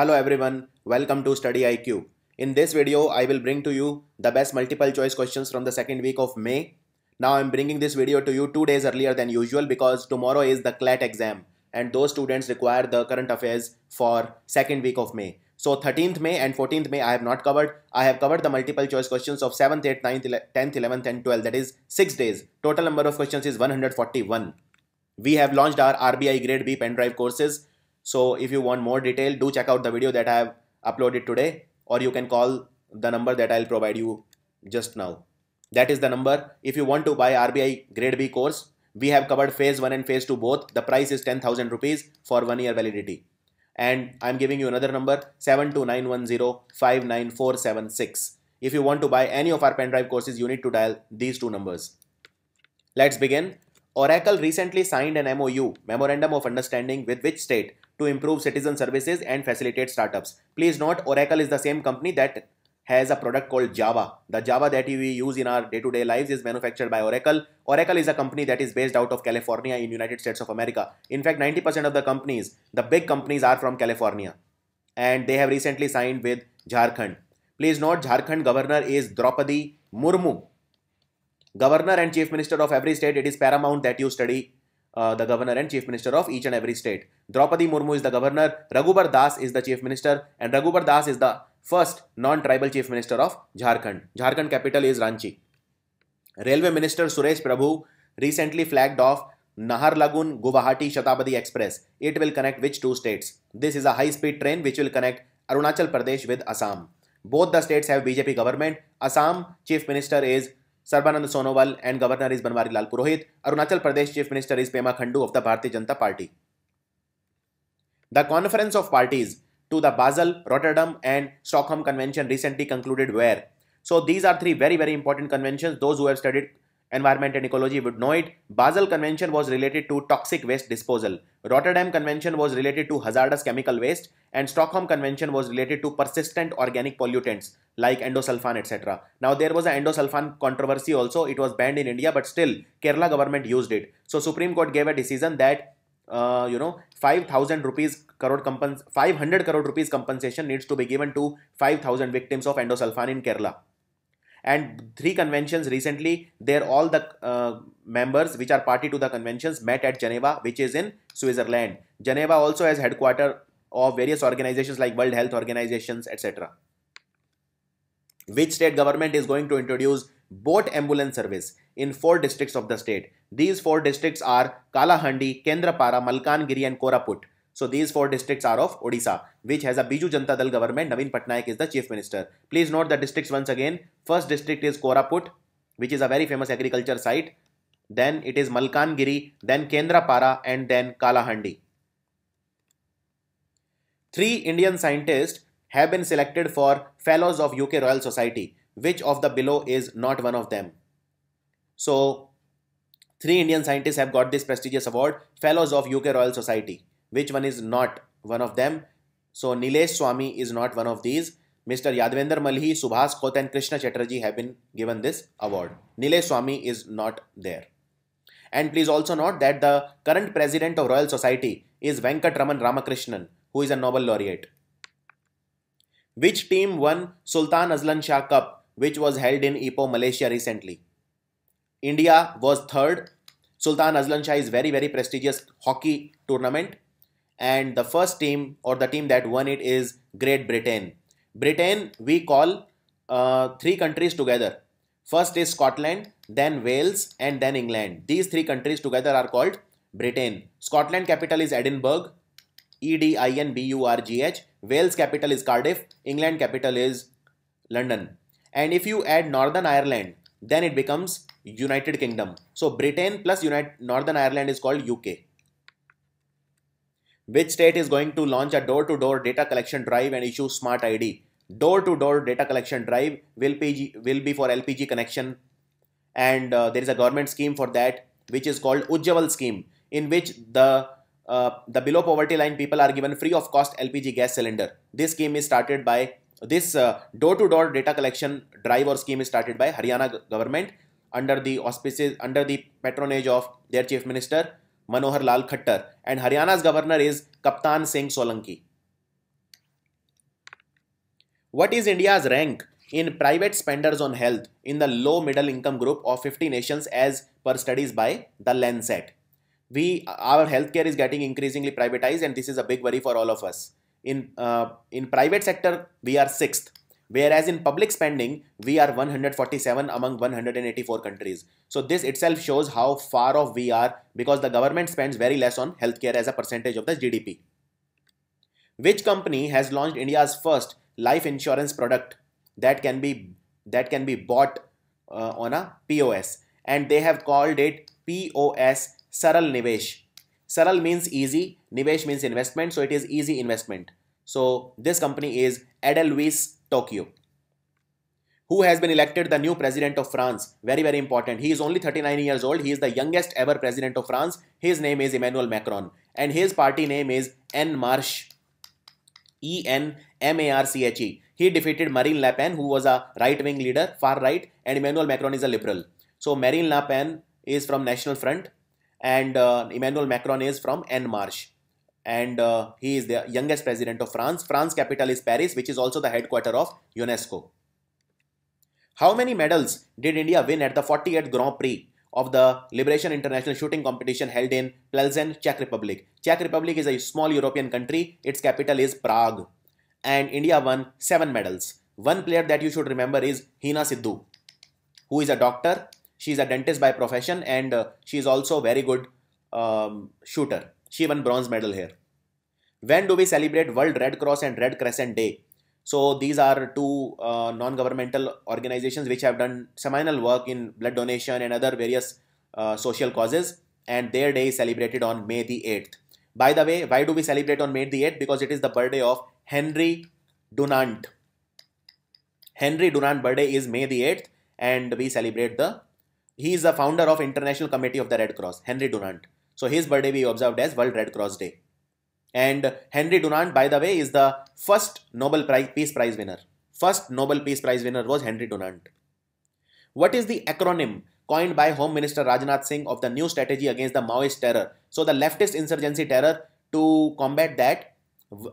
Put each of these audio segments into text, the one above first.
Hello everyone, welcome to StudyIQ. In this video, I will bring to you the best multiple choice questions from the second week of May. Now I am bringing this video to you 2 days earlier than usual because tomorrow is the CLAT exam and those students require the current affairs for second week of May. So 13th May and 14th May I have not covered. I have covered the multiple choice questions of 7th, 8th, 9th, 10th, 11th and 12th, that is 6 days. Total number of questions is 141. We have launched our RBI Grade B pen drive courses. So if you want more detail, do check out the video that I have uploaded today, or you can call the number that I'll provide you just now. That is the number. If you want to buy RBI Grade B course, we have covered phase 1 and phase 2 both. The price is 10,000 rupees for 1 year validity. And I'm giving you another number 72910-59476. If you want to buy any of our pen drive courses, you need to dial these two numbers. Let's begin. Oracle recently signed an MOU, Memorandum of Understanding, with which state to improve citizen services and facilitate startups. Please note, Oracle is the same company that has a product called Java. The Java that we use in our day-to-day lives is manufactured by Oracle. Oracle is a company that is based out of California in United States of America. In fact, 90% of the companies, the big companies, are from California. And they have recently signed with Jharkhand. Please note, Jharkhand governor is Draupadi Murmu. Governor and Chief Minister of every state, it is paramount that you study the governor and Chief Minister of each and every state. Draupadi Murmu is the governor, Raghubar Das is the Chief Minister, and Raghubar Das is the first non-tribal Chief Minister of Jharkhand. Jharkhand capital is Ranchi. Railway Minister Suresh Prabhu recently flagged off Naharlagun Guwahati Shatabdi Express. It will connect which two states? This is a high-speed train which will connect Arunachal Pradesh with Assam. Both the states have BJP government. Assam Chief Minister is Sarbanand Sonowal and Governor is Banwari Lal Purohit. Arunachal Pradesh Chief Minister is Pema Khandu of the Bharatiya Janata Party. The Conference of Parties to the Basel, Rotterdam and Stockholm Convention recently concluded where? So these are three very important conventions. Those who have studied environment and ecology would know it. Basel Convention was related to toxic waste disposal. Rotterdam Convention was related to hazardous chemical waste. And Stockholm Convention was related to persistent organic pollutants like endosulfan, etc. Now there was an endosulfan controversy also. It was banned in India, but still Kerala government used it. So Supreme Court gave a decision that 500 crore rupees compensation needs to be given to 5,000 victims of endosulfan in Kerala. And three conventions recently, there all the members which are party to the conventions met at Geneva, which is in Switzerland. Geneva also has headquarters of various organizations like World Health Organizations, etc. Which state government is going to introduce boat ambulance service in 4 districts of the state? These 4 districts are Kalahandi, Kendrapara, Malkangiri and Koraput. So these 4 districts are of Odisha, which has a Biju Janata Dal government. Naveen Patnaik is the Chief Minister. Please note the districts once again. First district is Koraput, which is a very famous agriculture site. Then it is Malkangiri, then Kendrapara and then Kalahandi. 3 Indian scientists have been selected for Fellows of UK Royal Society. Which of the below is not one of them? So 3 Indian scientists have got this prestigious award, Fellows of UK Royal Society. Which one is not one of them? So Nilesh Swami is not one of these. Mr. Yadvendra Malhi, Subhas Khote and Krishna Chatterjee have been given this award. Nilesh Swami is not there. And please also note that the current president of Royal Society is Venkatraman Ramakrishnan, who is a Nobel laureate. Which team won Sultan Azlan Shah Cup, which was held in Ipoh, Malaysia recently? India was third. Sultan Azlan Shah is very prestigious hockey tournament. And the first team or the team that won it is Great Britain. Britain we call 3 countries together. First is Scotland, then Wales and then England. These 3 countries together are called Britain. Scotland capital is Edinburgh, Edinburgh. Wales capital is Cardiff. England capital is London. And if you add Northern Ireland, then it becomes United Kingdom. So Britain plus Northern Ireland is called UK. Which state is going to launch a door-to-door data collection drive and issue smart ID? Door-to-door data collection drive will be for LPG connection, and there is a government scheme for that which is called Ujjaval scheme, in which the below poverty line people are given free of cost LPG gas cylinder. This scheme is started by this door-to-door data collection drive or scheme is started by Haryana government under the auspices, under the patronage of their Chief Minister Manohar Lal Khattar, and Haryana's governor is Kaptan Singh Solanki. What is India's rank in private spenders on health in the low middle income group of 50 nations as per studies by the Lancet? Our healthcare is getting increasingly privatized, and this is a big worry for all of us. In private sector, we are 6th, whereas in public spending, we are 147 among 184 countries. So this itself shows how far off we are, because the government spends very less on healthcare as a percentage of the GDP. Which company has launched India's first life insurance product that can be bought on a POS, and they have called it POS Saral Nivesh. Saral means easy, Nivesh means investment, so it is easy investment. So this company is Edelweiss Tokyo. Who has been elected the new president of France? Very, very important. He is only 39 years old. He is the youngest ever president of France. His name is Emmanuel Macron, and his party name is En Marche. ENMARCHE. He defeated Marine Le Pen, who was a right-wing leader, far right, and Emmanuel Macron is a liberal. So Marine Le Pen is from National Front, and Emmanuel Macron is from En Marche, and he is the youngest president of France. France capital is Paris, which is also the headquarters of UNESCO. How many medals did India win at the 48th Grand Prix of the Liberation International Shooting Competition held in Plzeň, Czech Republic? Czech Republic is a small European country. Its capital is Prague. And India won 7 medals. One player that you should remember is Hina Sidhu, who is a doctor. She is a dentist by profession, and she is also a very good shooter. She won bronze medal here. When do we celebrate World Red Cross and Red Crescent Day? So these are two non-governmental organizations which have done seminal work in blood donation and other various social causes, and their day is celebrated on May the 8th. By the way, why do we celebrate on May the 8th? Because it is the birthday of Henry Dunant. Henry Dunant birthday is May the 8th, and we celebrate he is the founder of International Committee of the Red Cross, Henry Dunant. So his birthday we observed as World Red Cross Day. And Henry Dunant, by the way, is the first Nobel Peace Prize winner. First Nobel Peace Prize winner was Henry Dunant. What is the acronym coined by Home Minister Rajnath Singh of the new strategy against the Maoist terror? So the leftist insurgency terror, to combat that,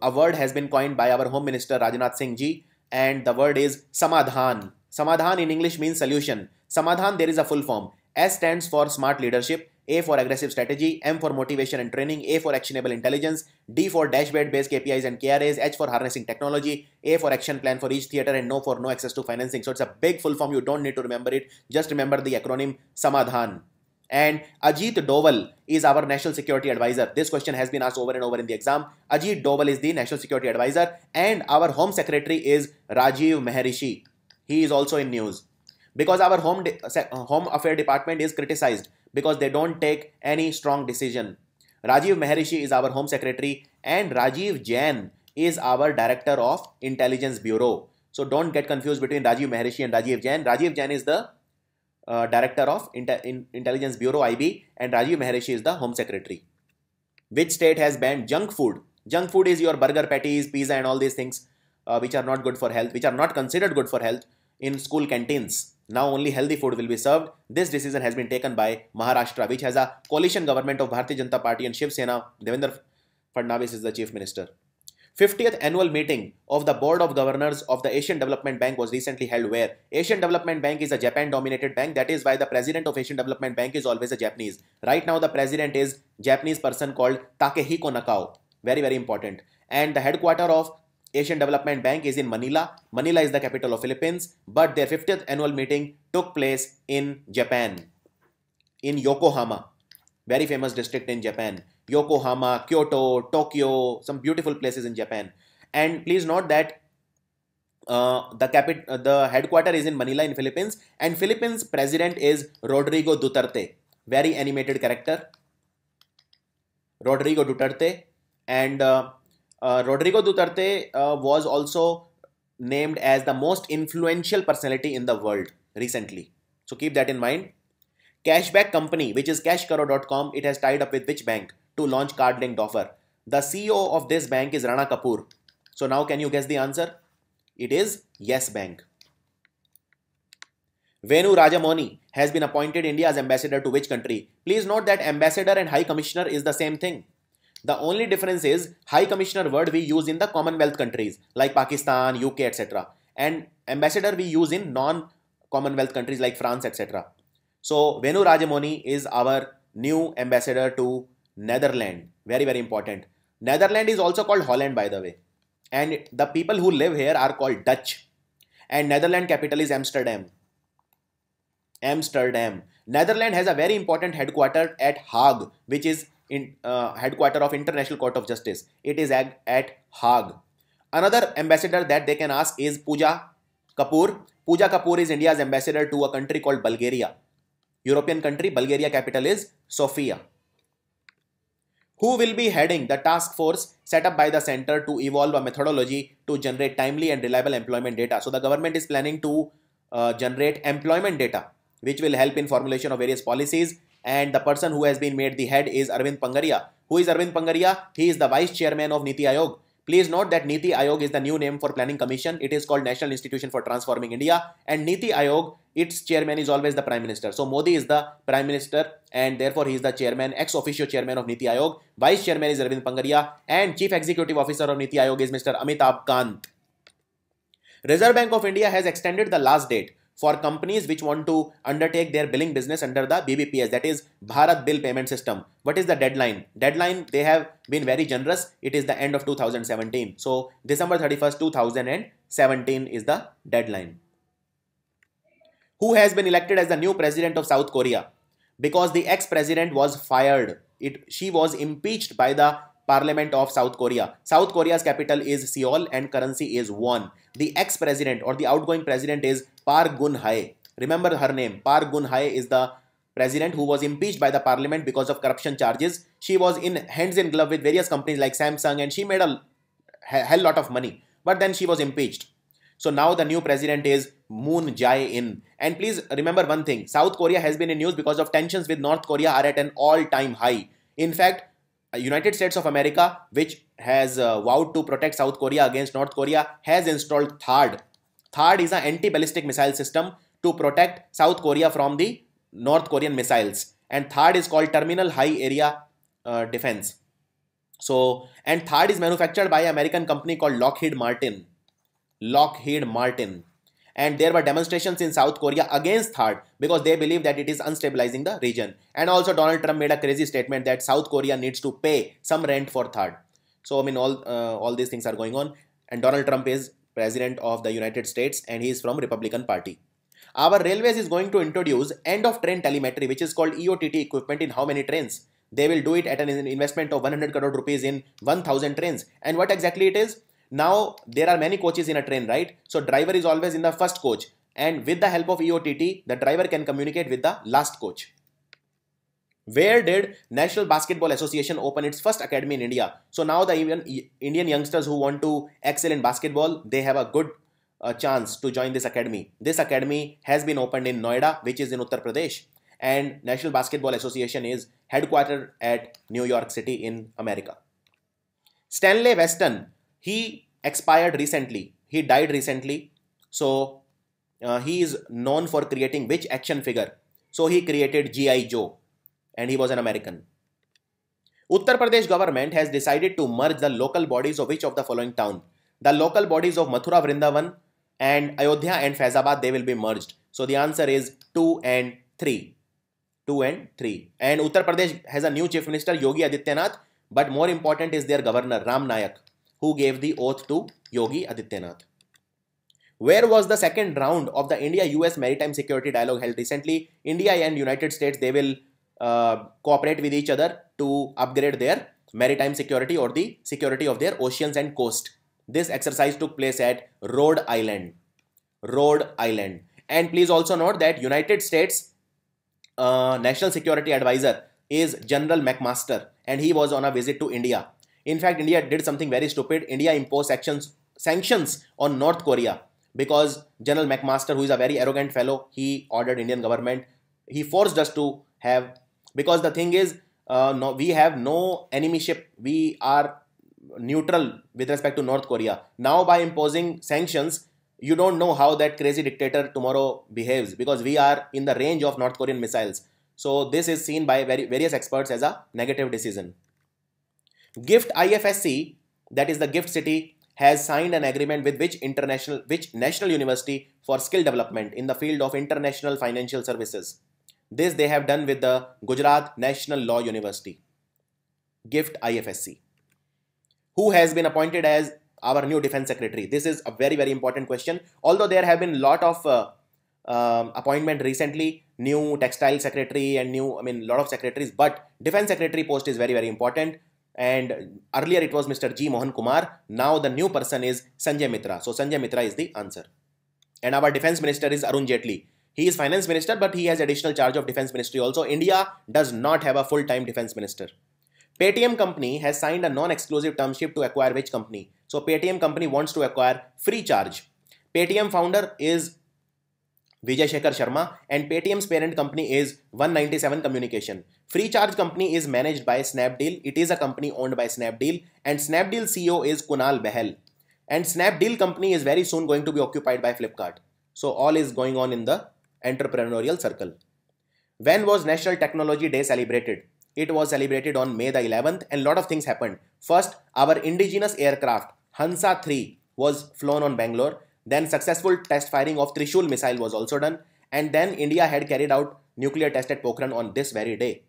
a word has been coined by our Home Minister Rajnath Singh ji, and the word is Samadhan. Samadhan in English means solution. Samadhan, there is a full form. S stands for smart leadership, A for aggressive strategy, M for motivation and training, A for actionable intelligence, D for dashboard-based KPIs and KRAs, H for harnessing technology, A for action plan for each theatre, and no access to financing. So it's a big full form. You don't need to remember it. Just remember the acronym Samadhan. And Ajit Doval is our national security advisor. This question has been asked over and over in the exam. Ajit Doval is the national security advisor, and our home secretary is Rajiv Maharishi. He is also in news because our home affair department is criticized because they don't take any strong decision. Rajiv Maharishi is our home secretary, and Rajiv Jain is our director of Intelligence Bureau. So don't get confused between Rajiv Maharishi and Rajiv Jain. Rajiv Jain is the director of Intelligence Bureau IB, and Rajiv Maharishi is the home secretary. Which state has banned junk food? Junk food is your burger patties, pizza and all these things which are not good for health, which are not considered good for health in school canteens. Now only healthy food will be served. This decision has been taken by Maharashtra, which has a coalition government of Bharatiya Janata Party and Shiv Sena. Devendra Fadnavis is the chief minister. 50th annual meeting of the Board of Governors of the Asian Development Bank was recently held where? Asian Development Bank is a Japan-dominated bank. That is why the president of Asian Development Bank is always a Japanese. Right now the president is Japanese person called Takehiko Nakao. Very, very important. And the headquarters of Asian Development Bank is in Manila. Manila is the capital of Philippines, but their 50th annual meeting took place in Japan, in Yokohama, very famous district in Japan. Yokohama, Kyoto, Tokyo, some beautiful places in Japan. And please note that the headquarters is in Manila in Philippines, and Philippines president is Rodrigo Duterte, very animated character, Rodrigo Duterte. And Rodrigo Duterte was also named as the most influential personality in the world recently. So keep that in mind. Cashback company, which is cashkaro.com, it has tied up with which bank to launch card-linked offer? The CEO of this bank is Rana Kapoor. So now can you guess the answer? It is Yes Bank. Venu Rajamoni has been appointed India's ambassador to which country? Please note that ambassador and high commissioner is the same thing. The only difference is high commissioner word we use in the Commonwealth countries like Pakistan, UK, etc. and ambassador we use in non-Commonwealth countries like France, etc. So Venu Rajamoni is our new ambassador to Netherlands. Very, very important. Netherlands is also called Holland, by the way. And the people who live here are called Dutch. And Netherlands capital is Amsterdam. Amsterdam. Netherlands has a very important headquarter at Hague, which is in headquarter of International Court of Justice. It is at Hague. Another ambassador that they can ask is Pooja Kapoor. Pooja Kapoor is India's ambassador to a country called Bulgaria. European country, Bulgaria capital is Sofia. Who will be heading the task force set up by the center to evolve a methodology to generate timely and reliable employment data? So the government is planning to generate employment data, which will help in formulation of various policies. And the person who has been made the head is Arvind Pangaria. Who is Arvind Pangaria? He is the vice chairman of Niti Aayog. Please note that Niti Aayog is the new name for Planning Commission. It is called National Institution for Transforming India. And Niti Aayog, its chairman is always the Prime Minister. So Modi is the Prime Minister and therefore he is the chairman, ex officio chairman of Niti Aayog. Vice chairman is Arvind Pangaria and Chief Executive Officer of Niti Aayog is Mr. Amitabh Kant. Reserve Bank of India has extended the last date for companies which want to undertake their billing business under the BBPS, that is Bharat Bill Payment System. What is the deadline? Deadline, they have been very generous. It is the end of 2017. So December 31st, 2017 is the deadline. Who has been elected as the new president of South Korea? Because the ex-president was fired. She was impeached by the Parliament of South Korea. South Korea's capital is Seoul and currency is won. The ex-president or the outgoing president is Park Geun-hye. Remember her name. Park Geun-hye is the president who was impeached by the parliament because of corruption charges. She was in hands in glove with various companies like Samsung and she made a hell lot of money. But then she was impeached. So now the new president is Moon Jae-in. And please remember one thing. South Korea has been in news because of tensions with North Korea are at an all-time high. In fact, United States of America, which has vowed to protect South Korea against North Korea, has installed THAAD. THAAD is an anti-ballistic missile system to protect South Korea from the North Korean missiles. And THAAD is called Terminal High Area Defense. So, and THAAD is manufactured by an American company called Lockheed Martin. Lockheed Martin. And there were demonstrations in South Korea against THAAD because they believe that it is unstabilizing the region. And also Donald Trump made a crazy statement that South Korea needs to pay some rent for THAAD. So I mean all these things are going on. And Donald Trump is President of the United States and he is from Republican Party. Our railways is going to introduce end of train telemetry, which is called EOTT equipment in how many trains? They will do it at an investment of 100 crore rupees in 1000 trains. And what exactly it is? Now, there are many coaches in a train, right? So, driver is always in the first coach. And with the help of EOTT, the driver can communicate with the last coach. Where did National Basketball Association open its first academy in India? So, now the Indian youngsters who want to excel in basketball, they have a good chance to join this academy. This academy has been opened in Noida, which is in Uttar Pradesh. And National Basketball Association is headquartered at New York City in America. Stanley Weston. He expired recently. He died recently. So, he is known for creating which action figure? So, he created G.I. Joe and he was an American. Uttar Pradesh government has decided to merge the local bodies of which of the following town? The local bodies of Mathura, Vrindavan and Ayodhya and Faizabad, they will be merged. So, the answer is 2 and 3. 2 and 3. And Uttar Pradesh has a new chief minister, Yogi Adityanath. But more important is their governor, Ram Nayak, who gave the oath to Yogi Adityanath. Where was the second round of the India-US Maritime Security Dialogue held recently? India and United States, they will cooperate with each other to upgrade their maritime security or the security of their oceans and coast. This exercise took place at Rhode Island. Rhode Island. And please also note that United States National Security Advisor is General McMaster and he was on a visit to India. In fact, India did something very stupid. India imposed sanctions on North Korea because General McMaster, who is a very arrogant fellow, he ordered Indian government. He forced us to have, because the thing is, we have no enemy ship. We are neutral with respect to North Korea. Now by imposing sanctions, you don't know how that crazy dictator tomorrow behaves because we are in the range of North Korean missiles. So this is seen by various experts as a negative decision. GIFT IFSC, that is the GIFT city, has signed an agreement with which national university for skill development in the field of international financial services? This they have done with the Gujarat National Law University, GIFT IFSC. Who has been appointed as our new defense secretary? This is a very, very important question. Although there have been a lot of appointment recently, new textile secretary and lot of secretaries, but defense secretary post is very, very important. And earlier it was Mr. G. Mohan Kumar. Now the new person is Sanjay Mitra. So Sanjay Mitra is the answer. And our defense minister is Arun Jaitley. He is finance minister, but he has additional charge of defense ministry also. India does not have a full-time defense minister. Paytm company has signed a non-exclusive term sheet to acquire which company? So Paytm company wants to acquire Freecharge. Paytm founder is Vijay Shekhar Sharma and Paytm's parent company is 197 Communication. Freecharge company is managed by Snapdeal. It is a company owned by Snapdeal and Snapdeal CEO is Kunal Behel. And Snapdeal company is very soon going to be occupied by Flipkart. So all is going on in the entrepreneurial circle. When was National Technology Day celebrated? It was celebrated on May the 11th and lot of things happened. First, our indigenous aircraft Hansa 3 was flown on Bangalore. Then successful test firing of Trishul missile was also done. And then India had carried out nuclear test at Pokhran on this very day.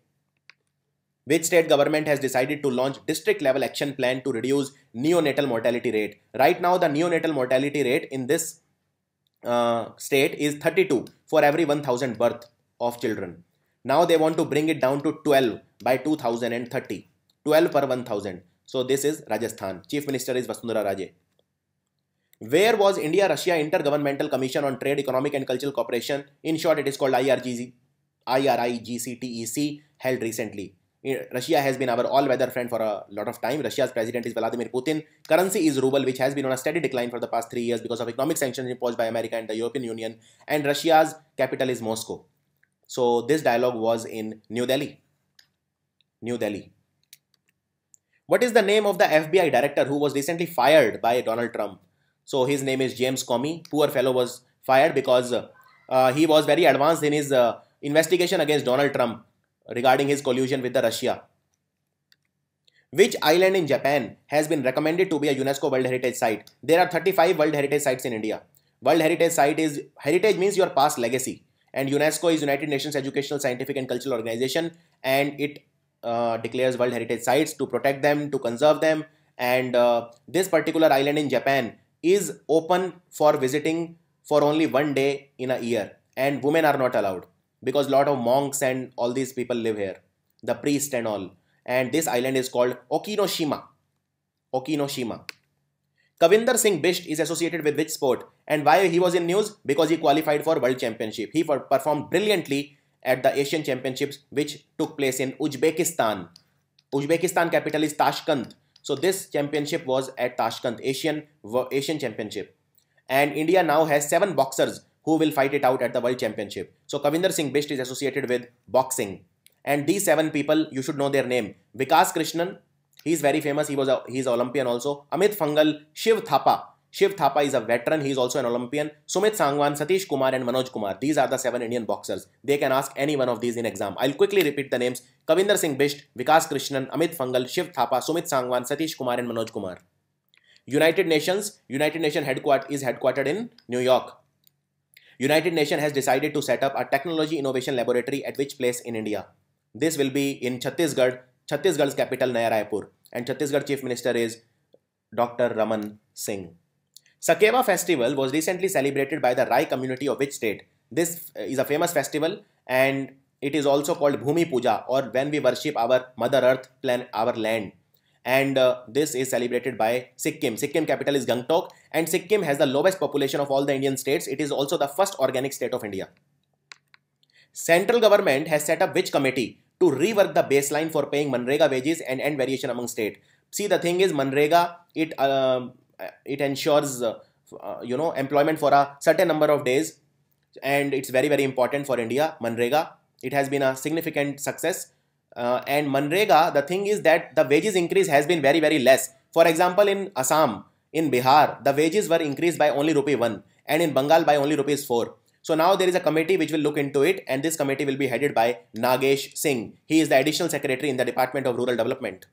Which state government has decided to launch district level action plan to reduce neonatal mortality rate? Right now the neonatal mortality rate in this state is 32 for every 1000 birth of children. Now they want to bring it down to 12 by 2030. 12 per 1000. So this is Rajasthan. Chief Minister is Vasundhara Raje. Where was India-Russia Intergovernmental Commission on Trade, Economic and Cultural Cooperation? In short, it is called IRIGCTEC, held recently. Russia has been our all-weather friend for a lot of time. Russia's president is Vladimir Putin. Currency is ruble, which has been on a steady decline for the past 3 years because of economic sanctions imposed by America and the European Union. And Russia's capital is Moscow. So this dialogue was in New Delhi. New Delhi. What is the name of the FBI director who was recently fired by Donald Trump? So his name is James Comey. Poor fellow was fired because he was very advanced in his investigation against Donald Trump regarding his collusion with the Russia. Which island in Japan has been recommended to be a UNESCO World Heritage Site? There are 35 World Heritage Sites in India. World Heritage Site is, heritage means your past legacy. And UNESCO is United Nations Educational, Scientific and Cultural Organization. And it declares World Heritage Sites to protect them, to conserve them. And this particular island in Japan is open for visiting for only 1 day in a year. And women are not allowed because a lot of monks and all these people live here. The priest and all. And this island is called Okinoshima. Okinoshima. Kavinder Singh Bisht is associated with which sport? And why he was in news? Because he qualified for World Championship. He performed brilliantly at the Asian Championships which took place in Uzbekistan. Uzbekistan capital is Tashkent. So this championship was at Tashkent, Asian Championship. And India now has 7 boxers who will fight it out at the World Championship. So Kavinder Singh Bisht is associated with boxing. And these 7 people, you should know their name. Vikas Krishnan, he is very famous. He's an Olympian also. Amit Fangal, Shiv Thapa. Shiv Thapa is a veteran. He is also an Olympian. Sumit Sangwan, Satish Kumar and Manoj Kumar. These are the 7 Indian boxers. They can ask any one of these in exam. I'll quickly repeat the names. Kavinder Singh Bisht, Vikas Krishnan, Amit Fangal, Shiv Thapa, Sumit Sangwan, Satish Kumar and Manoj Kumar. United Nations is headquartered in New York. United Nations has decided to set up a technology innovation laboratory at which place in India? This will be in Chhattisgarh. Chhattisgarh's capital Naya Raipur. And Chhattisgarh Chief Minister is Dr. Raman Singh. Sakeva festival was recently celebrated by the Rai community of which state? This is a famous festival and it is also called Bhumi Puja, or when we worship our Mother Earth, our land. And this is celebrated by Sikkim. Sikkim capital is Gangtok and Sikkim has the lowest population of all the Indian states. It is also the first organic state of India. Central government has set up which committee to rework the baseline for paying Manrega wages and end variation among state? See, the thing is Manrega, it ensures employment for a certain number of days, and it's very, very important for India. Manrega, it has been a significant success. And Manrega, the thing is that the wages increase has been very, very less. For example, in Assam, in Bihar, the wages were increased by only rupee 1 and in Bengal by only rupees 4. So now there is a committee which will look into it, and this committee will be headed by Nagesh Singh. He is the additional secretary in the Department of Rural Development.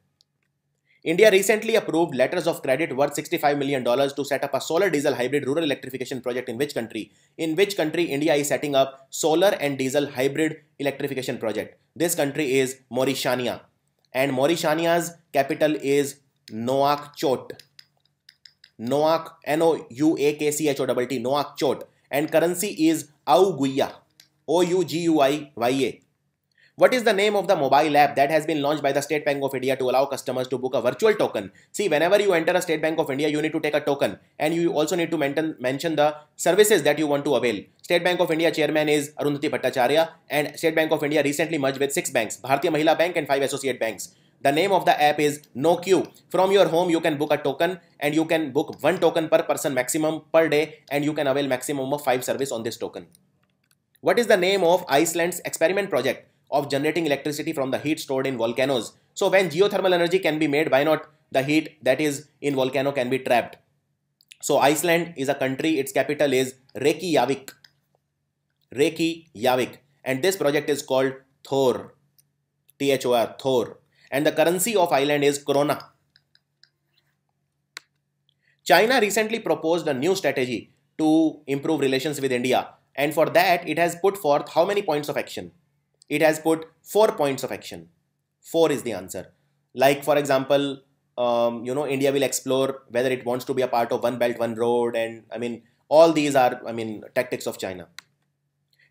India recently approved letters of credit worth $65 million to set up a solar diesel hybrid rural electrification project in which country? In which country India is setting up solar and diesel hybrid electrification project? This country is Mauritania, and Mauritania's capital is Nouakchott. Nouak, N-O-U-A-K-C-H-O-T-T, Nouakchott, and currency is Ouguiya, O-U-G-U-I-Y-A. What is the name of the mobile app that has been launched by the State Bank of India to allow customers to book a virtual token? See, whenever you enter a State Bank of India, you need to take a token, and you also need to mention the services that you want to avail. State Bank of India chairman is Arundhati Bhattacharya, and State Bank of India recently merged with 6 banks, Bharatiya Mahila Bank and 5 associate banks. The name of the app is No Queue. From your home, you can book a token, and you can book 1 token per person maximum per day, and you can avail maximum of 5 service on this token. What is the name of Iceland's experiment project of generating electricity from the heat stored in volcanoes? So when geothermal energy can be made, why not the heat that is in volcano can be trapped? So Iceland is a country, its capital is Reykjavik. Reykjavik. And this project is called Thor. T-H-O-R, Thor. And the currency of Iceland is krona. China recently proposed a new strategy to improve relations with India. And for that, it has put forth how many points of action? It has put 4 points of action. 4 is the answer. Like, for example, India will explore whether it wants to be a part of One Belt, One Road. And all these are, tactics of China.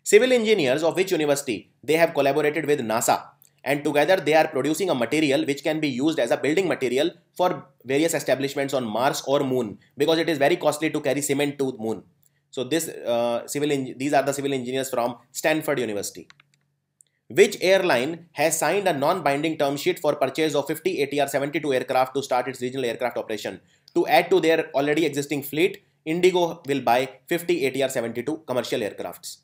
Civil engineers of which university? They have collaborated with NASA. And together they are producing a material which can be used as a building material for various establishments on Mars or Moon. Because it is very costly to carry cement to the Moon. So these are the civil engineers from Stanford University. Which airline has signed a non-binding term sheet for purchase of 50 ATR-72 aircraft to start its regional aircraft operation? To add to their already existing fleet, Indigo will buy 50 ATR-72 commercial aircrafts.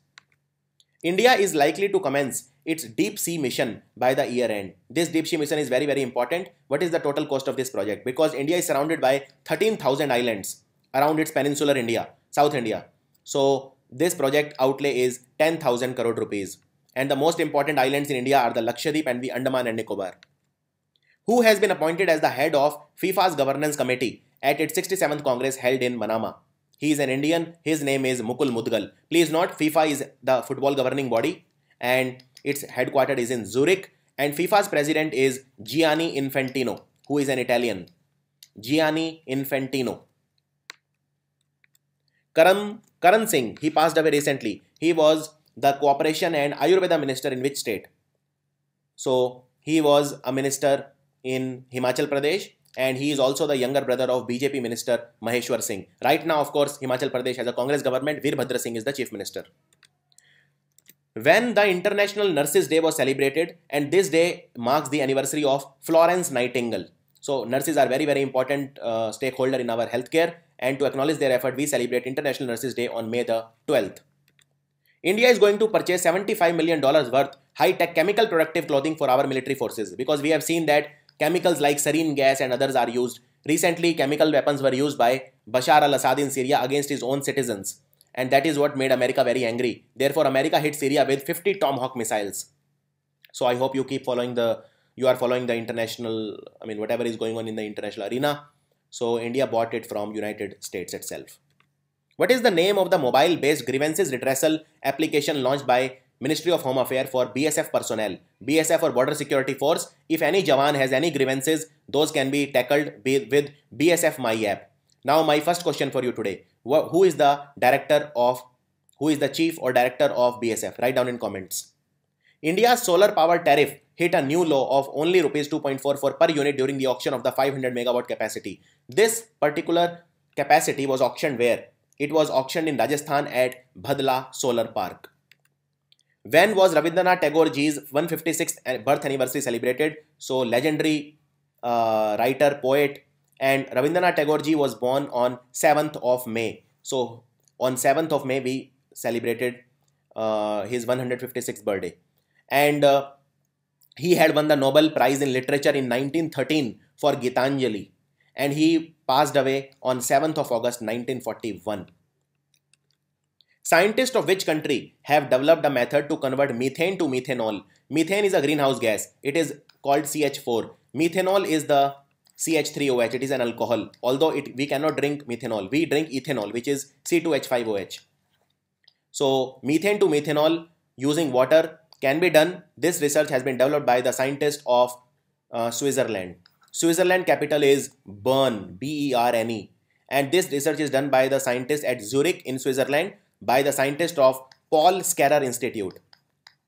India is likely to commence its deep sea mission by the year end. This deep sea mission is very, very important. What is the total cost of this project? Because India is surrounded by 13,000 islands around its peninsular India, South India. So this project outlay is 10,000 crore rupees. And the most important islands in India are the Lakshadweep and the Andaman and Nicobar. Who has been appointed as the head of FIFA's governance committee at its 67th Congress held in Manama? He is an Indian. His name is Mukul Mudgal. Please note, FIFA is the football governing body and its headquarters is in Zurich. And FIFA's president is Gianni Infantino, who is an Italian. Gianni Infantino. Karan Singh, he passed away recently. He was the Cooperation and Ayurveda Minister in which state? So he was a minister in Himachal Pradesh, and he is also the younger brother of BJP Minister Maheshwar Singh. Right now, of course, Himachal Pradesh has a Congress government. Veerbhadra Singh is the Chief Minister. When the International Nurses Day was celebrated, and this day marks the anniversary of Florence Nightingale. So nurses are very, very important stakeholder in our healthcare, and to acknowledge their effort, we celebrate International Nurses Day on May the 12th. India is going to purchase $75 million worth high-tech chemical protective clothing for our military forces, because we have seen that chemicals like sarin gas and others are used. Recently, chemical weapons were used by Bashar al-Assad in Syria against his own citizens. And that is what made America very angry. Therefore, America hit Syria with 50 Tomahawk missiles. So I hope you keep following you are following the international, whatever is going on in the international arena. So India bought it from United States itself. What is the name of the mobile-based grievances redressal application launched by Ministry of Home Affairs for BSF personnel? BSF or Border Security Force. If any Jawan has any grievances, those can be tackled with BSF My App. Now my first question for you today. Who is the chief or director of BSF? Write down in comments. India's solar power tariff hit a new low of only rupees 2.44 per unit during the auction of the 500 megawatt capacity. This particular capacity was auctioned where? It was auctioned in Rajasthan at Bhadla Solar Park. When was Rabindranath Tagore ji's 156th birth anniversary celebrated? So legendary writer, poet, and Rabindranath Tagore ji was born on 7th of May. So on 7th of May we celebrated his 156th birthday. And he had won the Nobel Prize in Literature in 1913 for Gitanjali. And he passed away on 7th of August 1941. Scientists of which country have developed a method to convert methane to methanol? Methane is a greenhouse gas. It is called CH4. Methanol is the CH3OH. It is an alcohol. Although we cannot drink methanol, we drink ethanol, which is C2H5OH. So methane to methanol using water can be done. This research has been developed by the scientists of Switzerland. Switzerland capital is Bern, B-E-R-N-E. And this research is done by the scientists at Zurich in Switzerland by the scientist of Paul Scherrer Institute,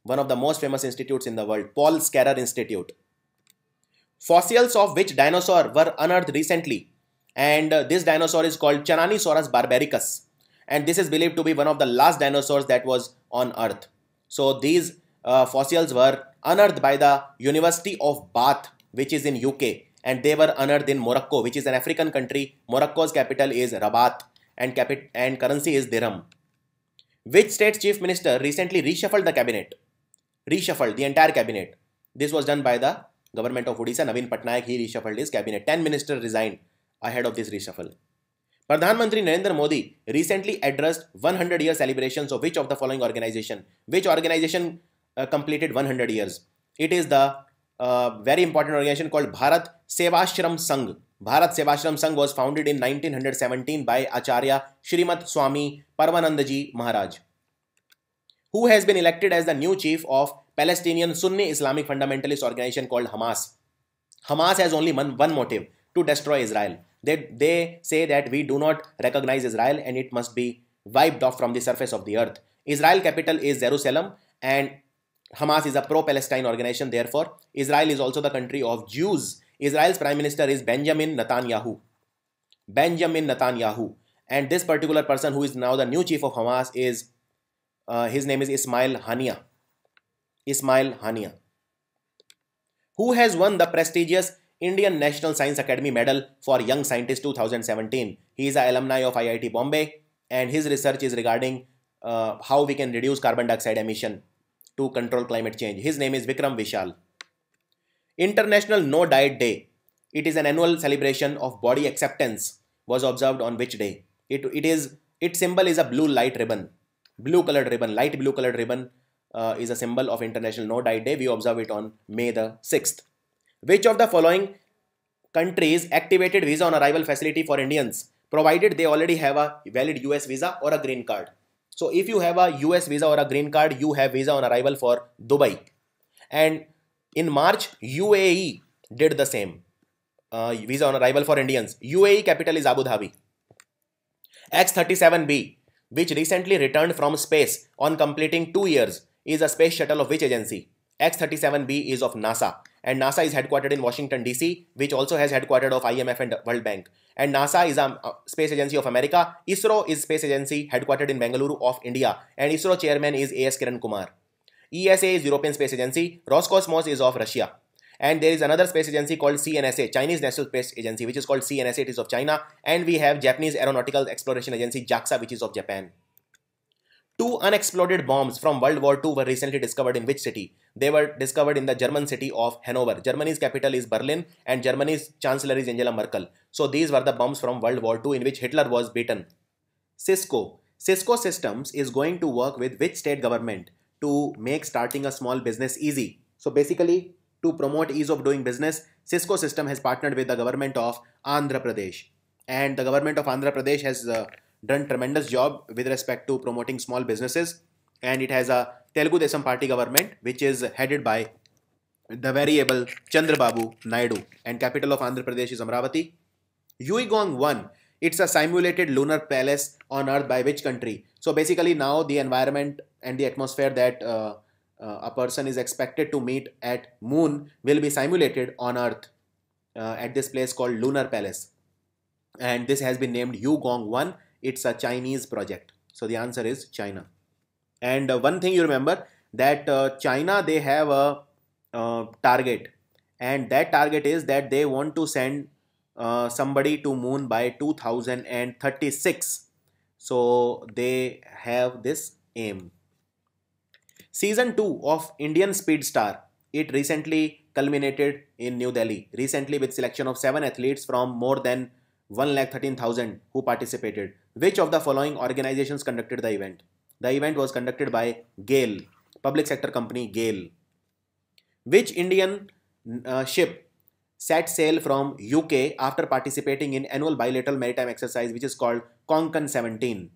one of the most famous institutes in the world, Paul Scherrer Institute. Fossils of which dinosaur were unearthed recently, and this dinosaur is called Tyrannosaurus barbaricus, and this is believed to be one of the last dinosaurs that was on Earth. So these fossils were unearthed by the University of Bath, which is in UK, and they were unearthed in Morocco, which is an African country. Morocco's capital is Rabat, and currency is dirham. Which state's chief minister recently reshuffled the cabinet? Reshuffled the entire cabinet. This was done by the government of Odisha. Naveen Patnaik, he reshuffled his cabinet. 10 ministers resigned ahead of this reshuffle. Pradhan Mantri Narendra Modi recently addressed 100-year celebrations of which of the following organization? Which organization completed 100 years? It is the very important organization called Bharat Sevashram Sangh. Bharat Sevashram Sangh was founded in 1917 by Acharya Shrimat Swami Parvanandaji Maharaj, who has been elected as the new chief of Palestinian Sunni Islamic fundamentalist organization called Hamas. Hamas has only one motive: to destroy Israel. They say that we do not recognize Israel and it must be wiped off from the surface of the earth. Israel capital is Jerusalem, and Hamas is a pro-Palestine organization. Therefore, Israel is also the country of Jews. Israel's prime minister is Benjamin Netanyahu. Benjamin Netanyahu. And this particular person who is now the new chief of Hamas is, his name is Ismail Haniyeh. Ismail Haniyeh. Who has won the prestigious Indian National Science Academy Medal for Young Scientist 2017? He is an alumni of IIT Bombay, and his research is regarding how we can reduce carbon dioxide emission to control climate change. His name is Vikram Vishal. International No Diet Day. It is an annual celebration of body acceptance. Was observed on which day? Its symbol is a blue light ribbon. Blue colored ribbon, light blue colored ribbon is a symbol of International No Diet Day. We observe it on May the 6th. Which of the following countries activated visa on arrival facility for Indians, provided they already have a valid US visa or a green card? So if you have a US visa or a green card, you have visa on arrival for Dubai. And in March, UAE did the same. Visa on arrival for Indians. UAE capital is Abu Dhabi. X-37B, which recently returned from space on completing 2 years, is a space shuttle of which agency? X-37B is of NASA. And NASA is headquartered in Washington, D.C., which also has headquartered of IMF and World Bank. And NASA is a space agency of America. ISRO is space agency headquartered in Bengaluru of India. And ISRO chairman is A.S. Kiran Kumar. ESA is European Space Agency. Roscosmos is of Russia. And there is another space agency called CNSA, Chinese National Space Agency, which is called CNSA. It is of China. And we have Japanese Aeronautical Exploration Agency, JAXA, which is of Japan. 2 unexploded bombs from World War II were recently discovered in which city? They were discovered in the German city of Hanover. Germany's capital is Berlin and Germany's chancellor is Angela Merkel. So these were the bombs from World War II in which Hitler was beaten. Cisco. Cisco Systems is going to work with which state government to make starting a small business easy? So basically, to promote ease of doing business, Cisco System has partnered with the government of Andhra Pradesh. And the government of Andhra Pradesh has done tremendous job with respect to promoting small businesses, and it has a Telugu Desam Party government which is headed by the very able Chandrababu Naidu, and capital of Andhra Pradesh is Amravati. Yuigong 1, it's a simulated lunar palace on Earth by which country? So basically now the environment and the atmosphere that a person is expected to meet at Moon will be simulated on Earth at this place called Lunar Palace, and this has been named Yuigong 1. It's a Chinese project. So the answer is China. And one thing you remember that China, they have a target, and that target is that they want to send somebody to Moon by 2036. So they have this aim. Season 2 of Indian Speed Star, it recently culminated in New Delhi, recently with selection of 7 athletes from more than 1,13,000 who participated. Which of the following organizations conducted the event? The event was conducted by GAIL, public sector company GAIL. Which Indian ship set sail from UK after participating in annual bilateral maritime exercise which is called Konkan 17.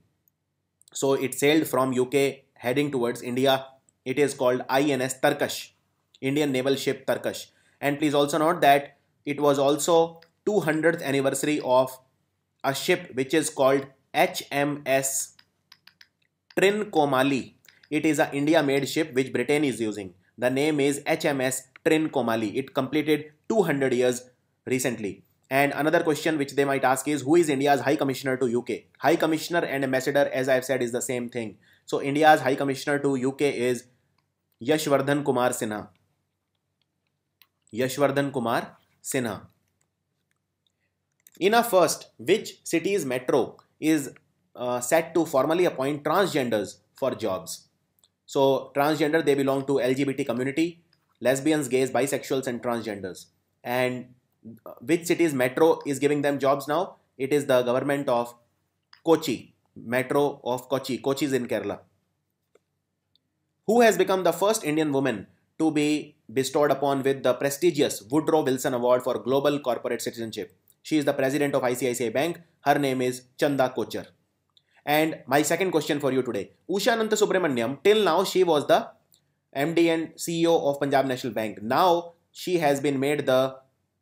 So it sailed from UK heading towards India. It is called INS Turkish, Indian Naval Ship Turkish. And please also note that it was also 200th anniversary of a ship which is called HMS Trincomalee. It is an India-made ship which Britain is using. The name is HMS Trincomalee. It completed 200 years recently. And another question which they might ask is, who is India's High Commissioner to UK? High Commissioner and Ambassador, as I have said, is the same thing. So India's High Commissioner to UK is Yashwardhan Kumar Sinha. Yashwardhan Kumar Sinha. In a first, which city's metro is set to formally appoint transgenders for jobs? So transgender, they belong to LGBT community, lesbians, gays, bisexuals and transgenders. And which city's metro is giving them jobs now? It is the government of Kochi, metro of Kochi. Kochi is in Kerala. Who has become the first Indian woman to be bestowed upon with the prestigious Woodrow Wilson Award for Global Corporate Citizenship? She is the president of ICICI Bank. Her name is Chanda Kochar. And my second question for you today, Usha Ananthasubramaniam, till now she was the MD and CEO of Punjab National Bank. Now she has been made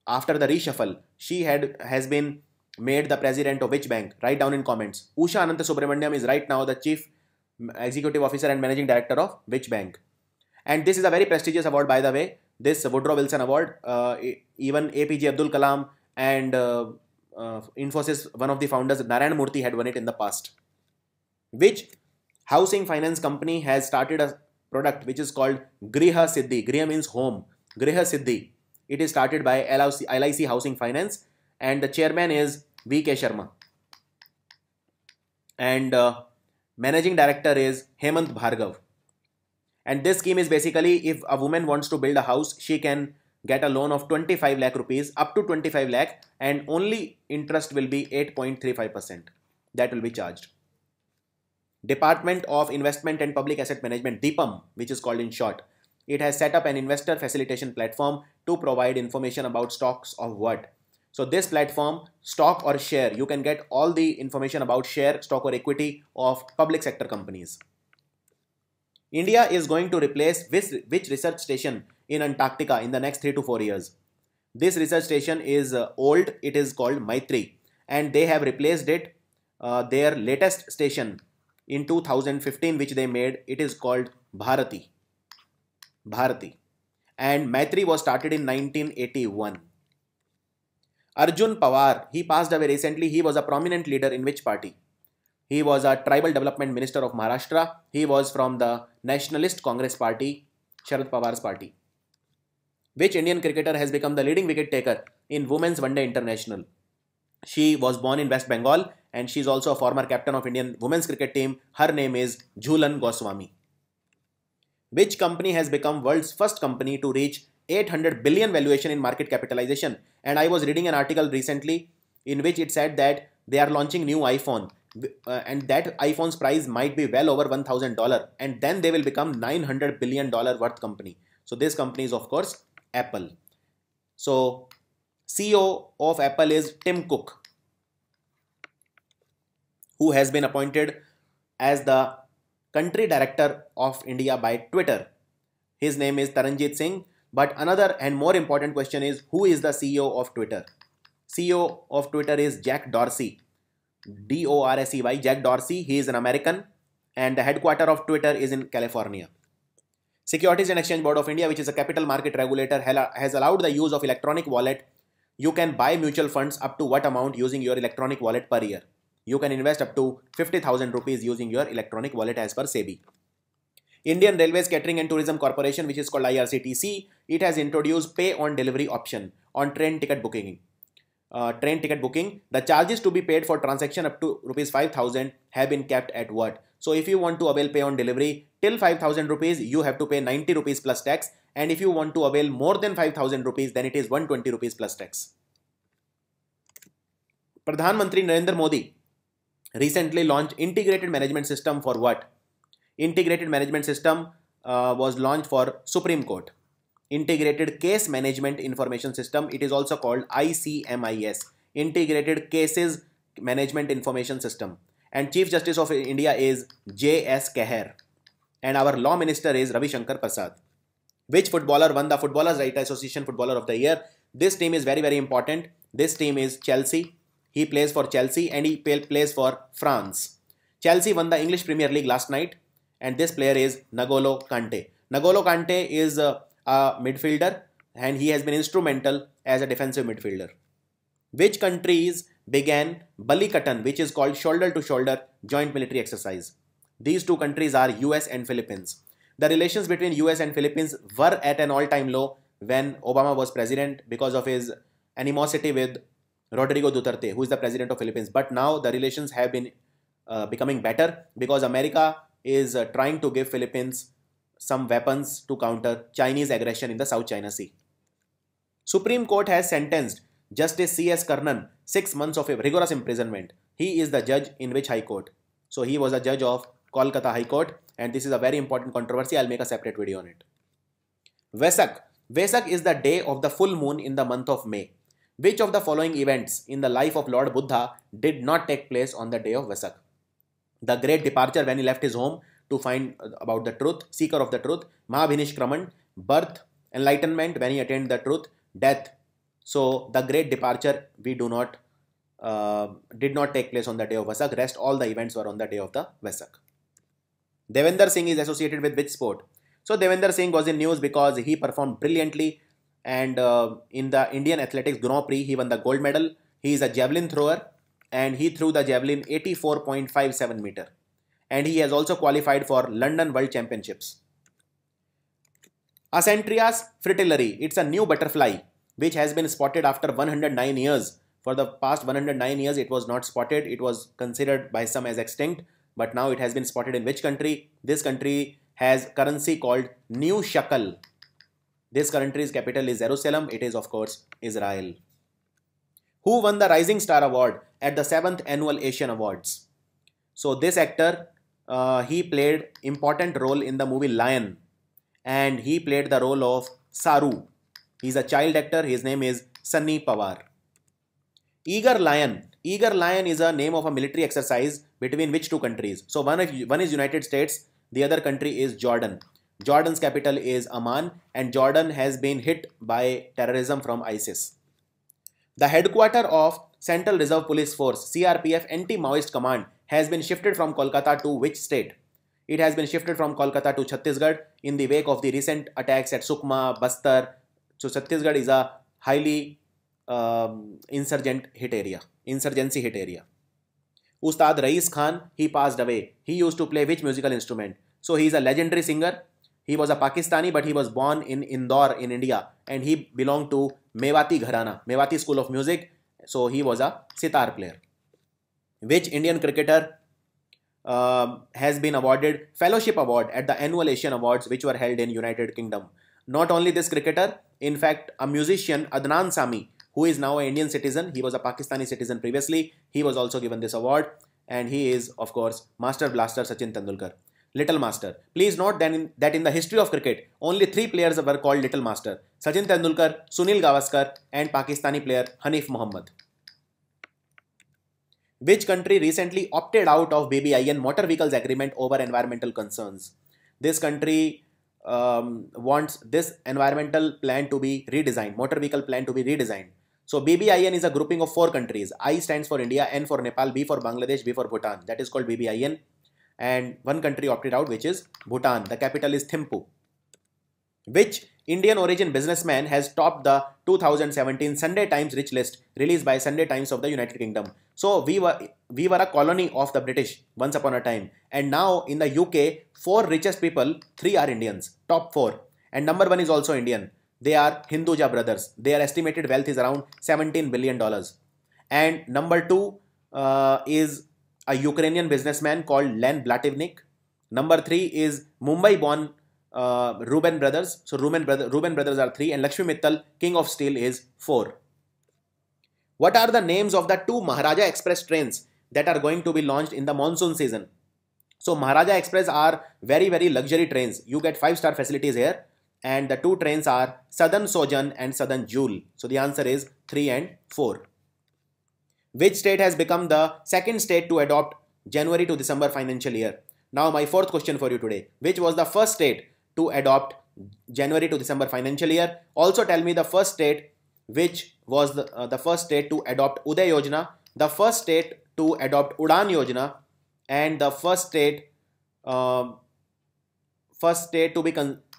after the reshuffle, she has been made the president of which bank? Write down in comments. Usha Ananthasubramaniam is right now the chief executive officer and managing director of which bank? And this is a very prestigious award, by the way. This Woodrow Wilson Award, even APJ Abdul Kalam and Infosys, one of the founders, Narayan Murthy, had won it in the past. Which housing finance company has started a product which is called Griha Siddhi? Griha means home. Griha Siddhi. It is started by LIC Housing Finance and the chairman is V.K. Sharma. And managing director is Hemant Bhargav. And this scheme is basically, if a woman wants to build a house, she can get a loan of 25 lakh rupees, up to 25 lakh, and only interest will be 8.35%. That will be charged. Department of Investment and Public Asset Management, DIPAM, which is called in short, it has set up an investor facilitation platform to provide information about stocks of what? So this platform, stock or share, you can get all the information about share, stock or equity of public sector companies. India is going to replace which research station in Antarctica in the next 3 to 4 years? This research station is old. It is called Maitri, and they have replaced it, their latest station in 2015, which they made. It is called Bharati. And Maitri was started in 1981. Arjun Pawar, he passed away recently. He was a prominent leader in which party? He was a tribal development minister of Maharashtra. He was from the Nationalist Congress Party, Sharad Pawar's party. Which Indian cricketer has become the leading wicket taker in Women's One Day International? She was born in West Bengal and she is also a former captain of Indian women's cricket team. Her name is Jhulan Goswami. Which company has become world's first company to reach 800 billion valuation in market capitalization? And I was reading an article recently in which it said that they are launching new iPhone. And that iPhone's price might be well over $1,000, and then they will become $900 billion worth company. So this company is of course Apple. So CEO of Apple is Tim Cook, who has been appointed as the country director of India by Twitter. His name is Taranjit Singh. But another and more important question is, who is the CEO of Twitter? CEO of Twitter is Jack Dorsey. D-O-R-S-E-Y, Jack Dorsey. He is an American and the headquarters of Twitter is in California. Securities and Exchange Board of India, which is a capital market regulator, has allowed the use of electronic wallet. You can buy mutual funds up to what amount using your electronic wallet per year? You can invest up to 50,000 rupees using your electronic wallet as per SEBI. Indian Railways Catering and Tourism Corporation, which is called IRCTC, it has introduced pay on delivery option on train ticket booking. The charges to be paid for transaction up to rupees 5,000 have been kept at what? So if you want to avail pay on delivery till 5,000 rupees, you have to pay 90 rupees plus tax. And if you want to avail more than 5,000 rupees, then it is 120 rupees plus tax. Pradhan Mantri Narendra Modi recently launched integrated management system for what? Integrated management system was launched for Supreme Court. Integrated Case Management Information System. It is also called ICMIS, Integrated Cases Management Information System. And Chief Justice of India is J.S. Keher. And our Law Minister is Ravi Shankar Prasad. Which footballer won the Footballers' Right Association Footballer of the Year? This team is very, very important. This team is Chelsea. He plays for Chelsea and he plays for France. Chelsea won the English Premier League last night. And this player is N'Golo Kante. N'Golo Kante is a midfielder and he has been instrumental as a defensive midfielder. Which countries began Balikatan, which is called shoulder-to-shoulder joint military exercise? These two countries are US and Philippines. The relations between US and Philippines were at an all-time low when Obama was president because of his animosity with Rodrigo Duterte, who is the president of Philippines. But now the relations have been becoming better because America is trying to give Philippines some weapons to counter Chinese aggression in the South China Sea. Supreme Court has sentenced Justice C.S. Karnan 6 months of rigorous imprisonment. He is the judge in which High Court? So he was a judge of Kolkata High Court, and this is a very important controversy. I'll make a separate video on it. Vesak. Vesak is the day of the full moon in the month of May. Which of the following events in the life of Lord Buddha did not take place on the day of Vesak? The great departure when he left his home to find about the truth, seeker of the truth, Mahabhinishkraman, birth, enlightenment when he attained the truth, death. So the great departure did not take place on the day of Vesak. Rest all the events were on the day of the Vesak. Devendra Singh is associated with which sport? So Devendra Singh was in news because he performed brilliantly and in the Indian Athletics Grand Prix he won the gold medal. He is a javelin thrower and he threw the javelin 84.57 meter. And he has also qualified for London World Championships. Acentrias fritillary. It's a new butterfly which has been spotted after 109 years. For the past 109 years it was not spotted. It was considered by some as extinct. But now it has been spotted in which country? This country has currency called New Shekel. This country's capital is Jerusalem. It is of course Israel. Who won the Rising Star Award at the 7th Annual Asian Awards? So this actor, he played important role in the movie Lion. And he played the role of Saru. He's a child actor. His name is Sunny Pawar. Eager Lion. Eager Lion is a name of a military exercise between which two countries? So one is United States, the other country is Jordan. Jordan's capital is Amman and Jordan has been hit by terrorism from ISIS. The headquarters of Central Reserve Police Force CRPF Anti-Maoist Command has been shifted from Kolkata to which state? It has been shifted from Kolkata to Chhattisgarh in the wake of the recent attacks at Sukma, Bastar. So Chhattisgarh is a highly insurgency hit area. Ustad Rais Khan, he passed away. He used to play which musical instrument? So he is a legendary singer. He was a Pakistani but he was born in Indore in India and he belonged to Mewati Gharana, Mewati School of Music. So he was a sitar player. Which Indian cricketer has been awarded Fellowship Award at the annual Asian Awards which were held in United Kingdom? Not only this cricketer, in fact a musician Adnan Sami, who is now an Indian citizen. He was a Pakistani citizen previously. He was also given this award and he is of course Master Blaster Sachin Tendulkar. Little Master. Please note that in the history of cricket, only 3 players were called Little Master. Sachin Tendulkar, Sunil Gavaskar and Pakistani player Hanif Mohammad. Which country recently opted out of BBIN Motor Vehicles Agreement over environmental concerns? This country wants this environmental plan to be redesigned, motor vehicle plan to be redesigned. So BBIN is a grouping of 4 countries. I stands for India, N for Nepal, B for Bangladesh, B for Bhutan. That is called BBIN. And one country opted out, which is Bhutan. The capital is Thimphu. Which Indian origin businessman has topped the 2017 Sunday Times Rich List released by Sunday Times of the United Kingdom? So we were a colony of the British once upon a time. And now in the UK, 4 richest people, 3 are Indians. Top 4. And number 1 is also Indian. They are Hinduja brothers. Their estimated wealth is around $17 billion. And number 2 is a Ukrainian businessman called Len Blativnik. Number 3 is Mumbai-born Reuben brothers. So Reuben brothers are 3 and Lakshmi Mittal, King of Steel, is 4. What are the names of the 2 Maharaja Express trains that are going to be launched in the monsoon season? So Maharaja Express are very, very luxury trains. You get 5-star facilities here. And the two trains are Southern Sojourn and Southern Jewel. So the answer is 3 and 4. Which state has become the second state to adopt January to December financial year? Now my fourth question for you today. Which was the first state to adopt January to December financial year? Also tell me the first state which was the first state to adopt Uday Yojana, the first state to adopt Udan Yojana, and the first state to be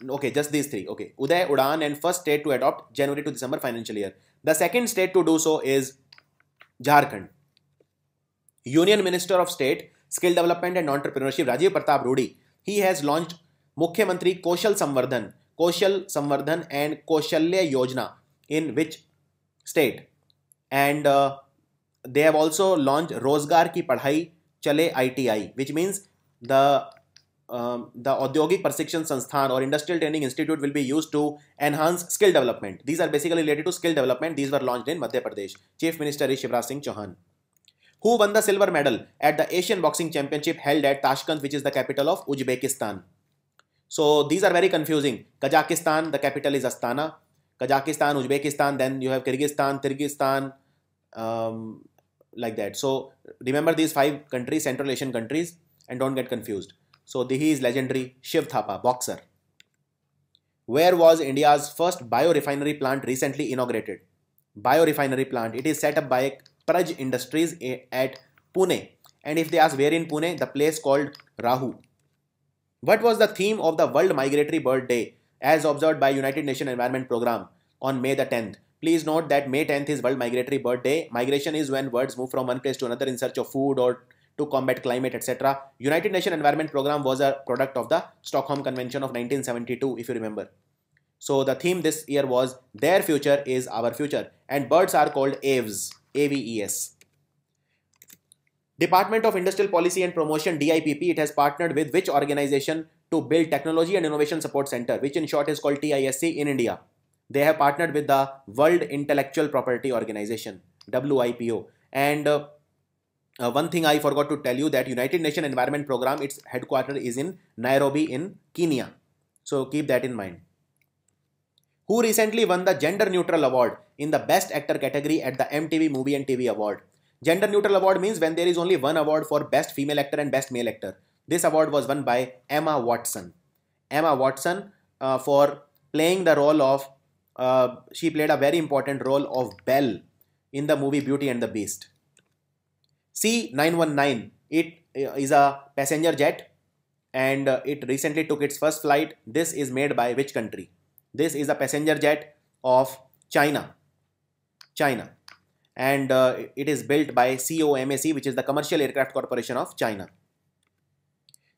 okay, just these three. Okay, Uday, Udan, and first state to adopt January to December financial year. The second state to do so is Jharkhand. Union Minister of State, Skill Development and Entrepreneurship Rajiv Pratap Rudy, he has launched Mukhyamantri Kaushal Samvardhan and Kaushalya Yojana in which state? And they have also launched Rozgar Ki Padhai Chale ITI, which means the Audyogik Prashikshan Sansthan or Industrial Training Institute will be used to enhance skill development. These are basically related to skill development. These were launched in Madhya Pradesh. Chief Minister is Shivraj Singh Chauhan. Who won the silver medal at the Asian Boxing Championship held at Tashkent, which is the capital of Uzbekistan? So these are very confusing. Kazakhstan, the capital is Astana. Kazakhstan, Uzbekistan, then you have Kyrgyzstan, like that. So remember these 5 countries, Central Asian countries, and don't get confused. So he is legendary Shiv Thapa, boxer. Where was India's first biorefinery plant recently inaugurated? Biorefinery plant. It is set up by Praj Industries at Pune. And if they ask where in Pune, the place called Rahu. What was the theme of the World Migratory Bird Day as observed by United Nations Environment Programme on May the 10th? Please note that May 10th is World Migratory Bird Day. Migration is when birds move from one place to another in search of food or to combat climate, etc. United Nations Environment Programme was a product of the Stockholm Convention of 1972, if you remember. So the theme this year was Their Future is Our Future, and birds are called aves, AVES. Department of Industrial Policy and Promotion, DIPP, it has partnered with which organization to build Technology and Innovation Support Center, which in short is called TISC in India. They have partnered with the World Intellectual Property Organization, WIPO. And one thing I forgot to tell you, that United Nations Environment Programme, its headquarters is in Nairobi in Kenya. So keep that in mind. Who recently won the Gender Neutral Award in the Best Actor category at the MTV Movie and TV Award? Gender Neutral Award means when there is only one award for Best Female Actor and Best Male Actor. This award was won by Emma Watson. Emma Watson for playing the role of, she played a very important role of Belle in the movie Beauty and the Beast. C919, it is a passenger jet and it recently took its first flight. This is made by which country? This is a passenger jet of China. And it is built by COMAC, which is the Commercial Aircraft Corporation of China.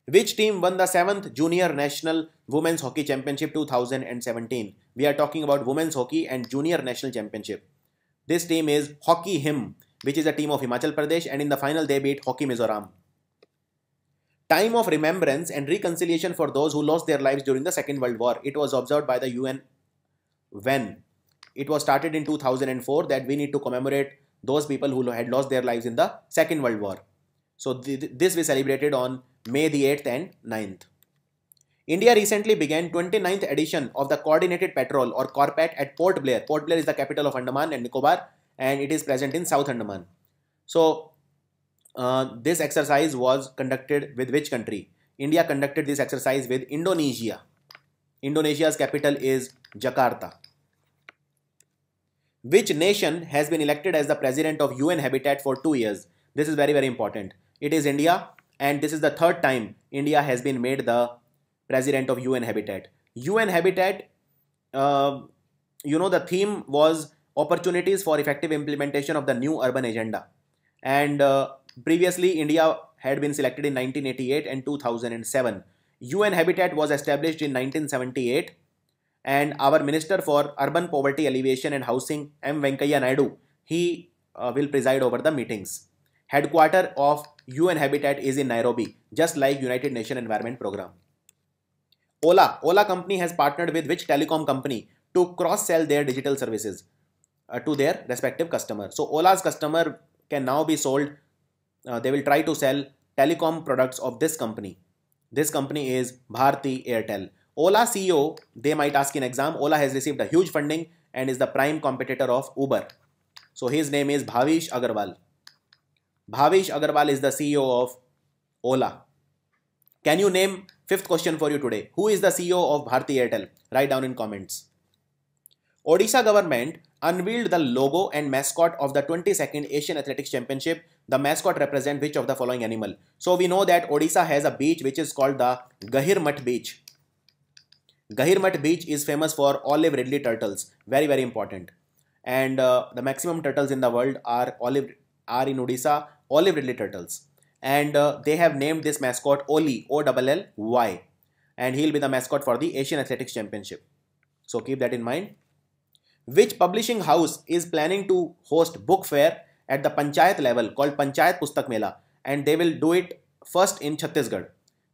Which team won the 7th Junior National Women's Hockey Championship 2017? We are talking about Women's Hockey and Junior National Championship. This team is Hockey Him, which is a team of Himachal Pradesh, and in the final they beat Hockey Mizoram. Time of remembrance and reconciliation for those who lost their lives during the Second World War. It was observed by the UN when it was started in 2004 that we need to commemorate those people who had lost their lives in the Second World War. So this we celebrated on May the 8th and 9th. India recently began 29th edition of the Coordinated Patrol or CORPAT at Port Blair. Port Blair is the capital of Andaman and Nicobar, and it is present in South Andaman. So this exercise was conducted with which country? India conducted this exercise with Indonesia. Indonesia's capital is Jakarta. Which nation has been elected as the president of UN Habitat for 2 years? This is very, very important. It is India, and this is the 3rd time India has been made the president of UN Habitat. UN Habitat, the theme was opportunities for effective implementation of the new urban agenda. And previously, India had been selected in 1988 and 2007. UN Habitat was established in 1978. And our Minister for Urban Poverty Alleviation and Housing, M. Venkaiah Naidu, he will preside over the meetings. Headquarter of UN Habitat is in Nairobi, just like United Nations Environment Programme. Ola company has partnered with which telecom company to cross-sell their digital services to their respective customers? So Ola's customer can now be sold, they will try to sell telecom products of this company. This company is Bharti Airtel. Ola CEO, they might ask in exam, Ola has received a huge funding and is the prime competitor of Uber. So his name is Bhavish Agarwal. Bhavish Agarwal is the CEO of Ola. Can you name, fifth question for you today, who is the CEO of Bharti Airtel? Write down in comments. Odisha government unveiled the logo and mascot of the 22nd Asian Athletics Championship. The mascot represents which of the following animal? So we know that Odisha has a beach which is called the Gahirmat beach. Gahirmat beach is famous for olive ridley turtles. Very, very important. And the maximum turtles in the world are in Odisha, olive ridley turtles. And they have named this mascot Oli, O-L-L-Y. And he'll be the mascot for the Asian Athletics Championship. So keep that in mind. Which publishing house is planning to host book fair at the Panchayat level called Panchayat Pustak Mela, and they will do it first in Chhattisgarh?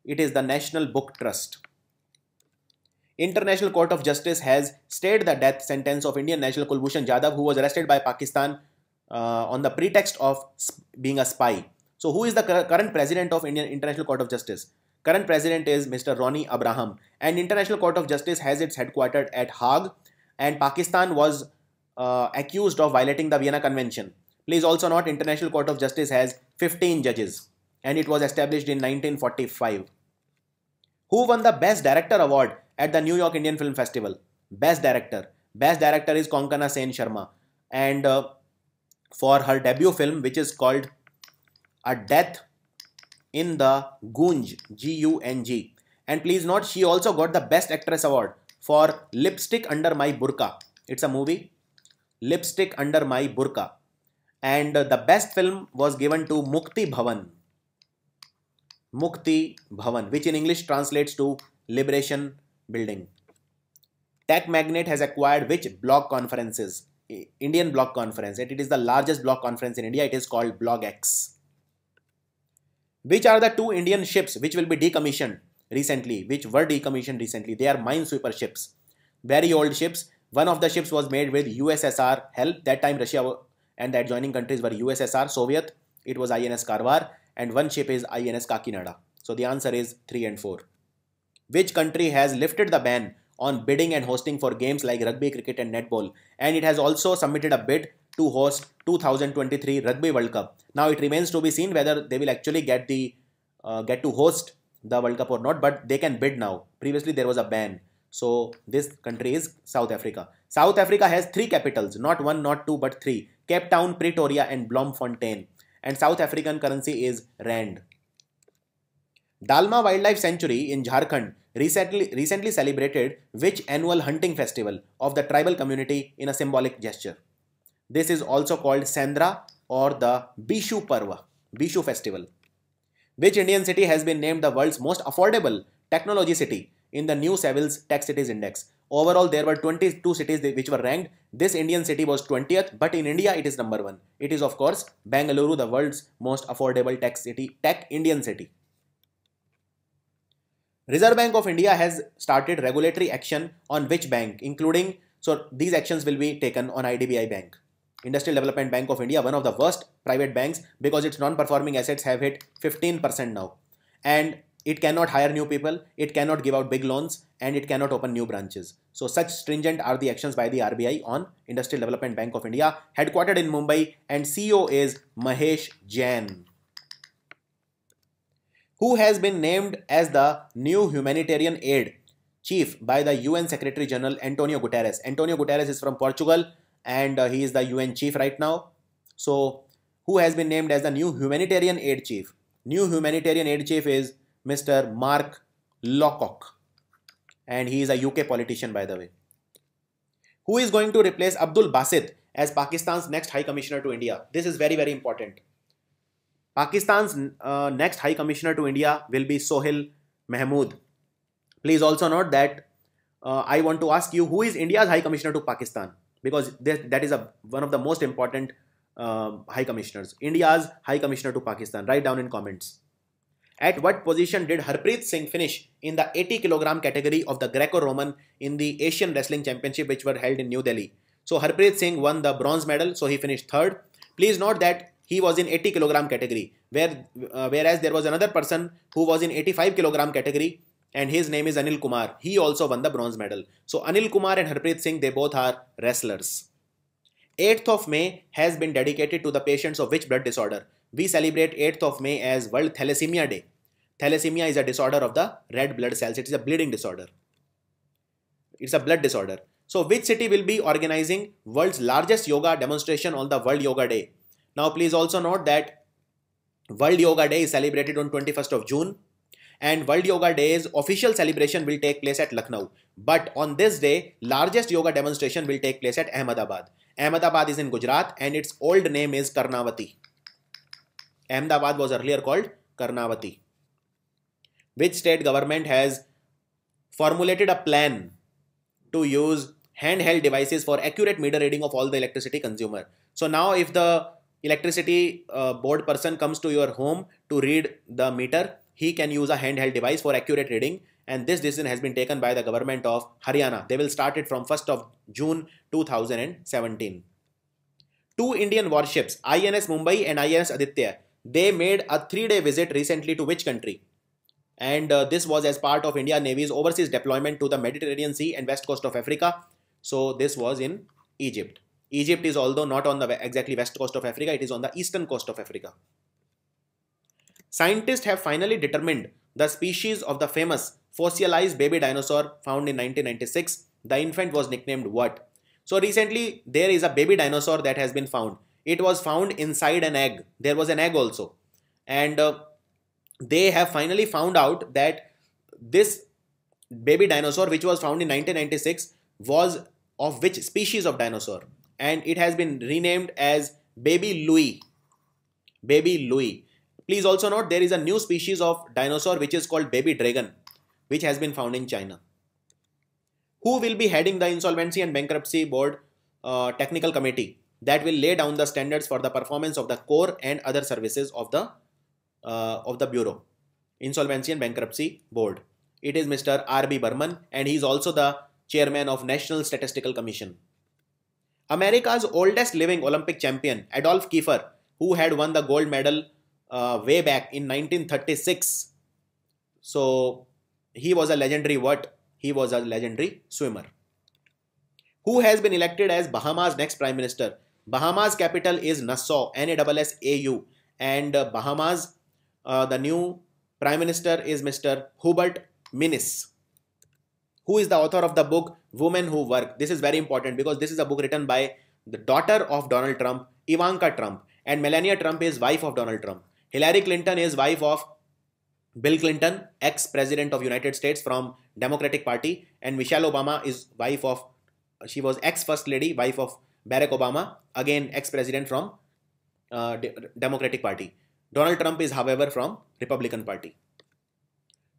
It is the National Book Trust. International Court of Justice has stayed the death sentence of Indian national Kulbhushan Jadhav, who was arrested by Pakistan on the pretext of being a spy. So who is the current president of Indian International Court of Justice? Current president is Mr. Ronnie Abraham, and International Court of Justice has its headquartered at Hague. And Pakistan was accused of violating the Vienna Convention. Please also note, International Court of Justice has 15 judges and it was established in 1945. Who won the Best Director Award at the New York Indian Film Festival? Best Director. Best Director is Konkana Sen Sharma, and for her debut film, which is called A Death in the Gunj, G-U-N-G. And please note, she also got the Best Actress Award for Lipstick Under My Burqa. It's a movie, Lipstick Under My Burqa. And the best film was given to Mukti Bhavan. Mukti Bhavan, which in English translates to Liberation Building. Tech Magnet has acquired which blog conferences? Indian Blog Conference. It is the largest blog conference in India. It is called BlogX. Which are the two Indian ships which will be decommissioned recently? Which were decommissioned recently? They are minesweeper ships. Very old ships. One of the ships was made with USSR help. That time Russia and the adjoining countries were USSR, Soviet. It was INS Karwar. And one ship is INS Kakinada. So the answer is 3 and 4. Which country has lifted the ban on bidding and hosting for games like rugby, cricket and netball? And it has also submitted a bid to host 2023 Rugby World Cup. Now it remains to be seen whether they will actually get to host the World Cup or not, but they can bid now. Previously there was a ban. So this country is South Africa. South Africa has 3 capitals, not 1, not 2, but 3. Cape Town, Pretoria and Bloemfontein. And South African currency is Rand. Dalma Wildlife Sanctuary in Jharkhand recently celebrated which annual hunting festival of the tribal community in a symbolic gesture? This is also called Sandra or the Bishu Parva, Bishu festival. Which Indian city has been named the world's most affordable technology city in the New Savills Tech Cities Index? Overall, there were 22 cities which were ranked. This Indian city was 20th, but in India it is number 1. It is of course Bengaluru, the world's most affordable tech Indian city. Reserve Bank of India has started regulatory action on which bank, including, so these actions will be taken on IDBI Bank. Industrial Development Bank of India, one of the worst private banks because its non-performing assets have hit 15% now. And it cannot hire new people, it cannot give out big loans, and it cannot open new branches. So such stringent are the actions by the RBI on Industrial Development Bank of India, headquartered in Mumbai, and CEO is Mahesh Jain. Who has been named as the new humanitarian aid chief by the UN Secretary General Antonio Guterres? Antonio Guterres is from Portugal and he is the UN chief right now. So who has been named as the new humanitarian aid chief? New humanitarian aid chief is Mr. Mark Lowcock, and he is a UK politician, by the way. Who is going to replace Abdul Basit as Pakistan's next High Commissioner to India? This is very, very important. Pakistan's next High Commissioner to India will be Sohail Mahmood. Please also note that I want to ask you, who is India's High Commissioner to Pakistan? Because that is one of the most important High Commissioners. India's High Commissioner to Pakistan. Write down in comments. At what position did Harpreet Singh finish in the 80 kg category of the Greco-Roman in the Asian Wrestling Championship which were held in New Delhi? So Harpreet Singh won the bronze medal, so he finished 3rd. Please note that he was in 80 kg category, whereas there was another person who was in 85 kg category, and his name is Anil Kumar. He also won the bronze medal. So Anil Kumar and Harpreet Singh, they both are wrestlers. 8th of May has been dedicated to the patients of which blood disorder? We celebrate 8th of May as World Thalassemia Day. Thalassemia is a disorder of the red blood cells. It is a bleeding disorder. It's a blood disorder. So which city will be organizing world's largest yoga demonstration on the World Yoga Day? Now please also note that World Yoga Day is celebrated on 21st of June. And World Yoga Day's official celebration will take place at Lucknow. But on this day, largest yoga demonstration will take place at Ahmedabad. Ahmedabad is in Gujarat and its old name is Karnavati. Ahmedabad was earlier called Karnavati. Which state government has formulated a plan to use handheld devices for accurate meter reading of all the electricity consumer? So now if the electricity board person comes to your home to read the meter, he can use a handheld device for accurate reading, and this decision has been taken by the government of Haryana. They will start it from 1st of June 2017. 2 Indian warships, INS Mumbai and INS Aditya, they made a 3-day visit recently to which country? And this was as part of Indian Navy's overseas deployment to the Mediterranean Sea and west coast of Africa. So this was in Egypt. Egypt is although not on the exactly west coast of Africa, it is on the eastern coast of Africa. Scientists have finally determined the species of the famous fossilized baby dinosaur found in 1996. The infant was nicknamed what? So recently there is a baby dinosaur that has been found. It was found inside an egg. There was an egg also. And they have finally found out that this baby dinosaur which was found in 1996 was of which species of dinosaur? And it has been renamed as Baby Louis. Baby Louis. Please also note there is a new species of dinosaur which is called baby dragon, which has been found in China. Who will be heading the Insolvency and Bankruptcy Board Technical Committee that will lay down the standards for the performance of the core and other services of the Bureau, Insolvency and Bankruptcy Board? It is Mr. R.B. Burman, and he is also the chairman of National Statistical Commission. America's oldest living Olympic champion, Adolf Kiefer, who had won the gold medal way back in 1936. So he was a legendary what? He was a legendary swimmer. Who has been elected as Bahamas' next Prime Minister? Bahamas capital is Nassau, Nassau, and Bahamas, the new Prime Minister is Mr. Hubert Minnis. Who is the author of the book Women Who Work? This is very important because this is a book written by the daughter of Donald Trump, Ivanka Trump, and Melania Trump is wife of Donald Trump. Hillary Clinton is wife of Bill Clinton, ex-president of United States from Democratic Party, and Michelle Obama is wife of, she was ex-first lady, wife of Barack Obama, again ex-president from Democratic Party. Donald Trump is, however, from Republican Party.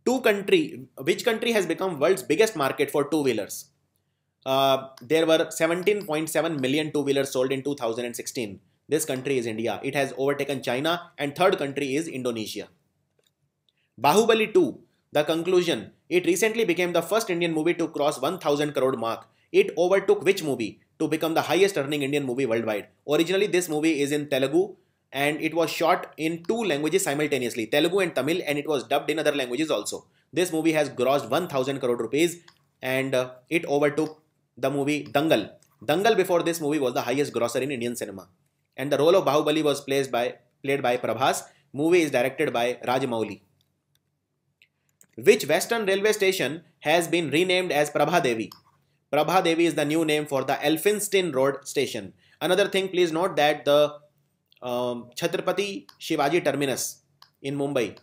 Which country has become world's biggest market for two-wheelers? There were 17.7 million two-wheelers sold in 2016. This country is India. It has overtaken China, and third country is Indonesia. Bahubali 2, the conclusion. It recently became the first Indian movie to cross 1000 crore mark. It overtook which movie to become the highest earning Indian movie worldwide? Originally this movie is in Telugu and it was shot in 2 languages simultaneously, Telugu and Tamil, and it was dubbed in other languages also. This movie has grossed 1000 crore rupees and it overtook the movie Dangal. Dangal before this movie was the highest grosser in Indian cinema. And the role of Bahubali was played by Prabhas. Movie is directed by Rajamouli. Which Western railway station has been renamed as Prabha Devi? Prabha Devi is the new name for the Elphinstone Road station. Another thing, please note that the Chhatrapati Shivaji terminus in Mumbai,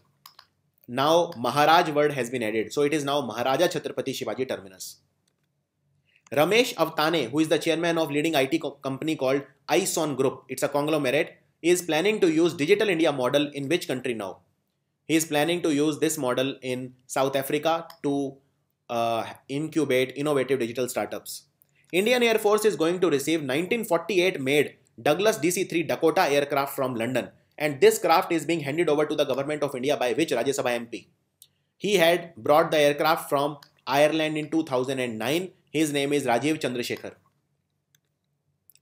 now Maharaj word has been added. So it is now Maharaja Chhatrapati Shivaji terminus. Ramesh Avtane, who is the chairman of leading IT company called iSon Group, it's a conglomerate, is planning to use Digital India model in which country now? He is planning to use this model in South Africa to incubate innovative digital startups. Indian Air Force is going to receive 1948 made Douglas DC-3 Dakota aircraft from London, and this craft is being handed over to the government of India by which Rajya Sabha MP? He had brought the aircraft from Ireland in 2009. His name is Rajiv Chandrasekhar.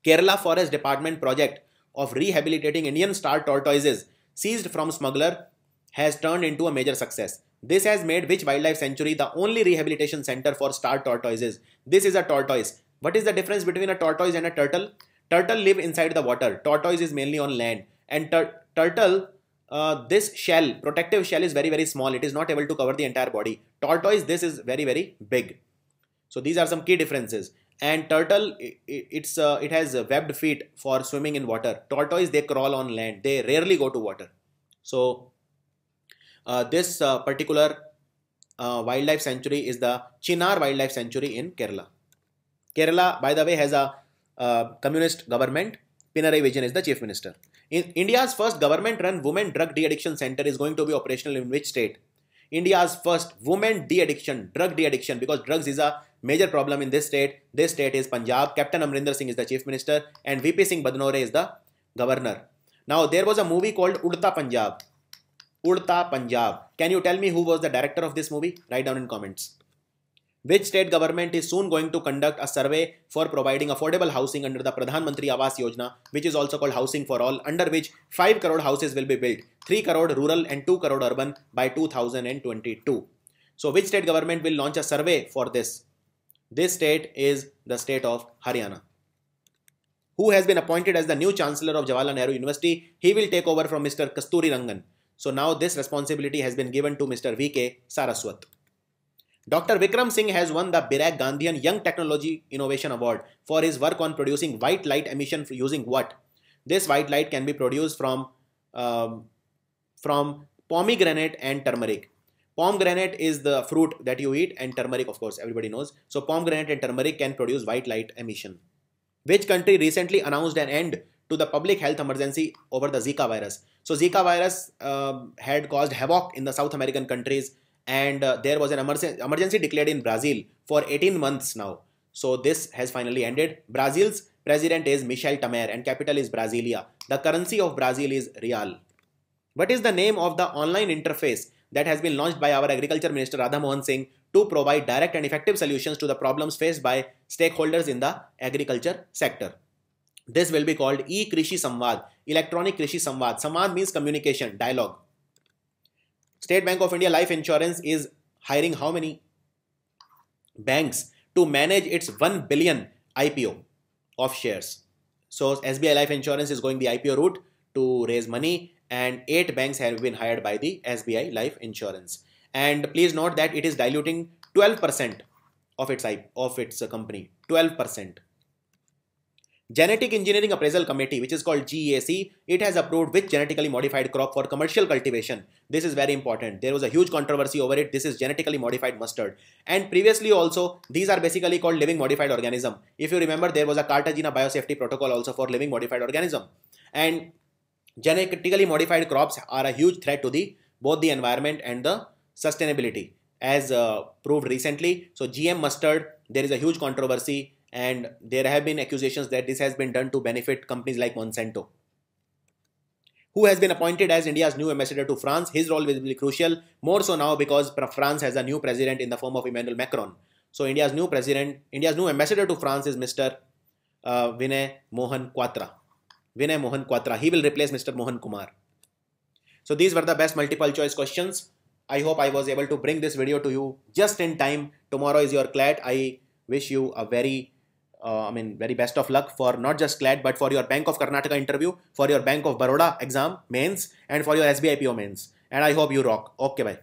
Kerala Forest Department project of rehabilitating Indian star tortoises seized from smuggler has turned into a major success. This has made which wildlife sanctuary the only rehabilitation center for star tortoises? This is a tortoise. What is the difference between a tortoise and a turtle? Turtle live inside the water. Tortoise is mainly on land. And turtle, this shell, protective shell is very, very small. It is not able to cover the entire body. Tortoise, this is very, very big. So these are some key differences. And turtle, it has webbed feet for swimming in water. Tortoise, they crawl on land. They rarely go to water. So this particular wildlife sanctuary is the Chinar Wildlife Sanctuary in Kerala. Kerala, by the way, has a communist government. Pinarayi Vijayan is the chief minister. In India's first government-run women drug de-addiction center is going to be operational in which state? India's first women de-addiction, drug de-addiction, because drugs is a major problem in this state. This state is Punjab. Captain Amrinder Singh is the chief minister and VP Singh Badnore is the governor. Now, there was a movie called Udta Punjab. Udta Punjab. Can you tell me who was the director of this movie? Write down in comments. Which state government is soon going to conduct a survey for providing affordable housing under the Pradhan Mantri Awas Yojana, which is also called Housing for All, under which 5 crore houses will be built, 3 crore rural and 2 crore urban by 2022. So which state government will launch a survey for this? This state is the state of Haryana. Who has been appointed as the new Chancellor of Jawaharlal Nehru University? He will take over from Mr. Kasturi Rangan. So now this responsibility has been given to Mr. V.K. Saraswat. Dr. Vikram Singh has won the Birag Gandhian Young Technology Innovation Award for his work on producing white light emission using what? This white light can be produced from pomegranate and turmeric. Pomegranate is the fruit that you eat and turmeric, of course, everybody knows. So pomegranate and turmeric can produce white light emission. Which country recently announced an end to the public health emergency over the Zika virus? So Zika virus had caused havoc in the South American countries, and there was an emergency declared in Brazil for 18 months now. So this has finally ended. Brazil's president is Michel Temer and capital is Brasilia. The currency of Brazil is Real. What is the name of the online interface that has been launched by our Agriculture Minister Radha Mohan Singh to provide direct and effective solutions to the problems faced by stakeholders in the agriculture sector? This will be called E-Krishi Samvad, Electronic Krishi Samvad. Samvad means communication, dialogue. State Bank of India Life Insurance is hiring how many banks to manage its 1 billion IPO of shares? So SBI Life Insurance is going the IPO route to raise money, and 8 banks have been hired by the SBI Life Insurance. And please note that it is diluting 12% of its company, 12%. Genetic Engineering Appraisal Committee, which is called GEAC, it has approved which genetically modified crop for commercial cultivation. This is very important. There was a huge controversy over it. This is genetically modified mustard. And previously also, these are basically called living modified organism. If you remember, there was a Cartagena biosafety protocol also for living modified organism. And genetically modified crops are a huge threat to both the environment and the sustainability, as proved recently. So GM mustard, there is a huge controversy, and there have been accusations that this has been done to benefit companies like Monsanto. Who has been appointed as India's new ambassador to France? His role will be crucial, more so now because France has a new president in the form of Emmanuel Macron. So India's new ambassador to France is Mr. Vinay Mohan Quatra. Vinay Mohan Quatra. He will replace Mr. Mohan Kumar. So these were the best multiple choice questions. I hope I was able to bring this video to you just in time. Tomorrow is your CLAT. I wish you a very best of luck for not just CLAT, but for your Bank of Karnataka interview, for your Bank of Baroda exam, mains, and for your SBI PO mains. And I hope you rock. Okay, bye.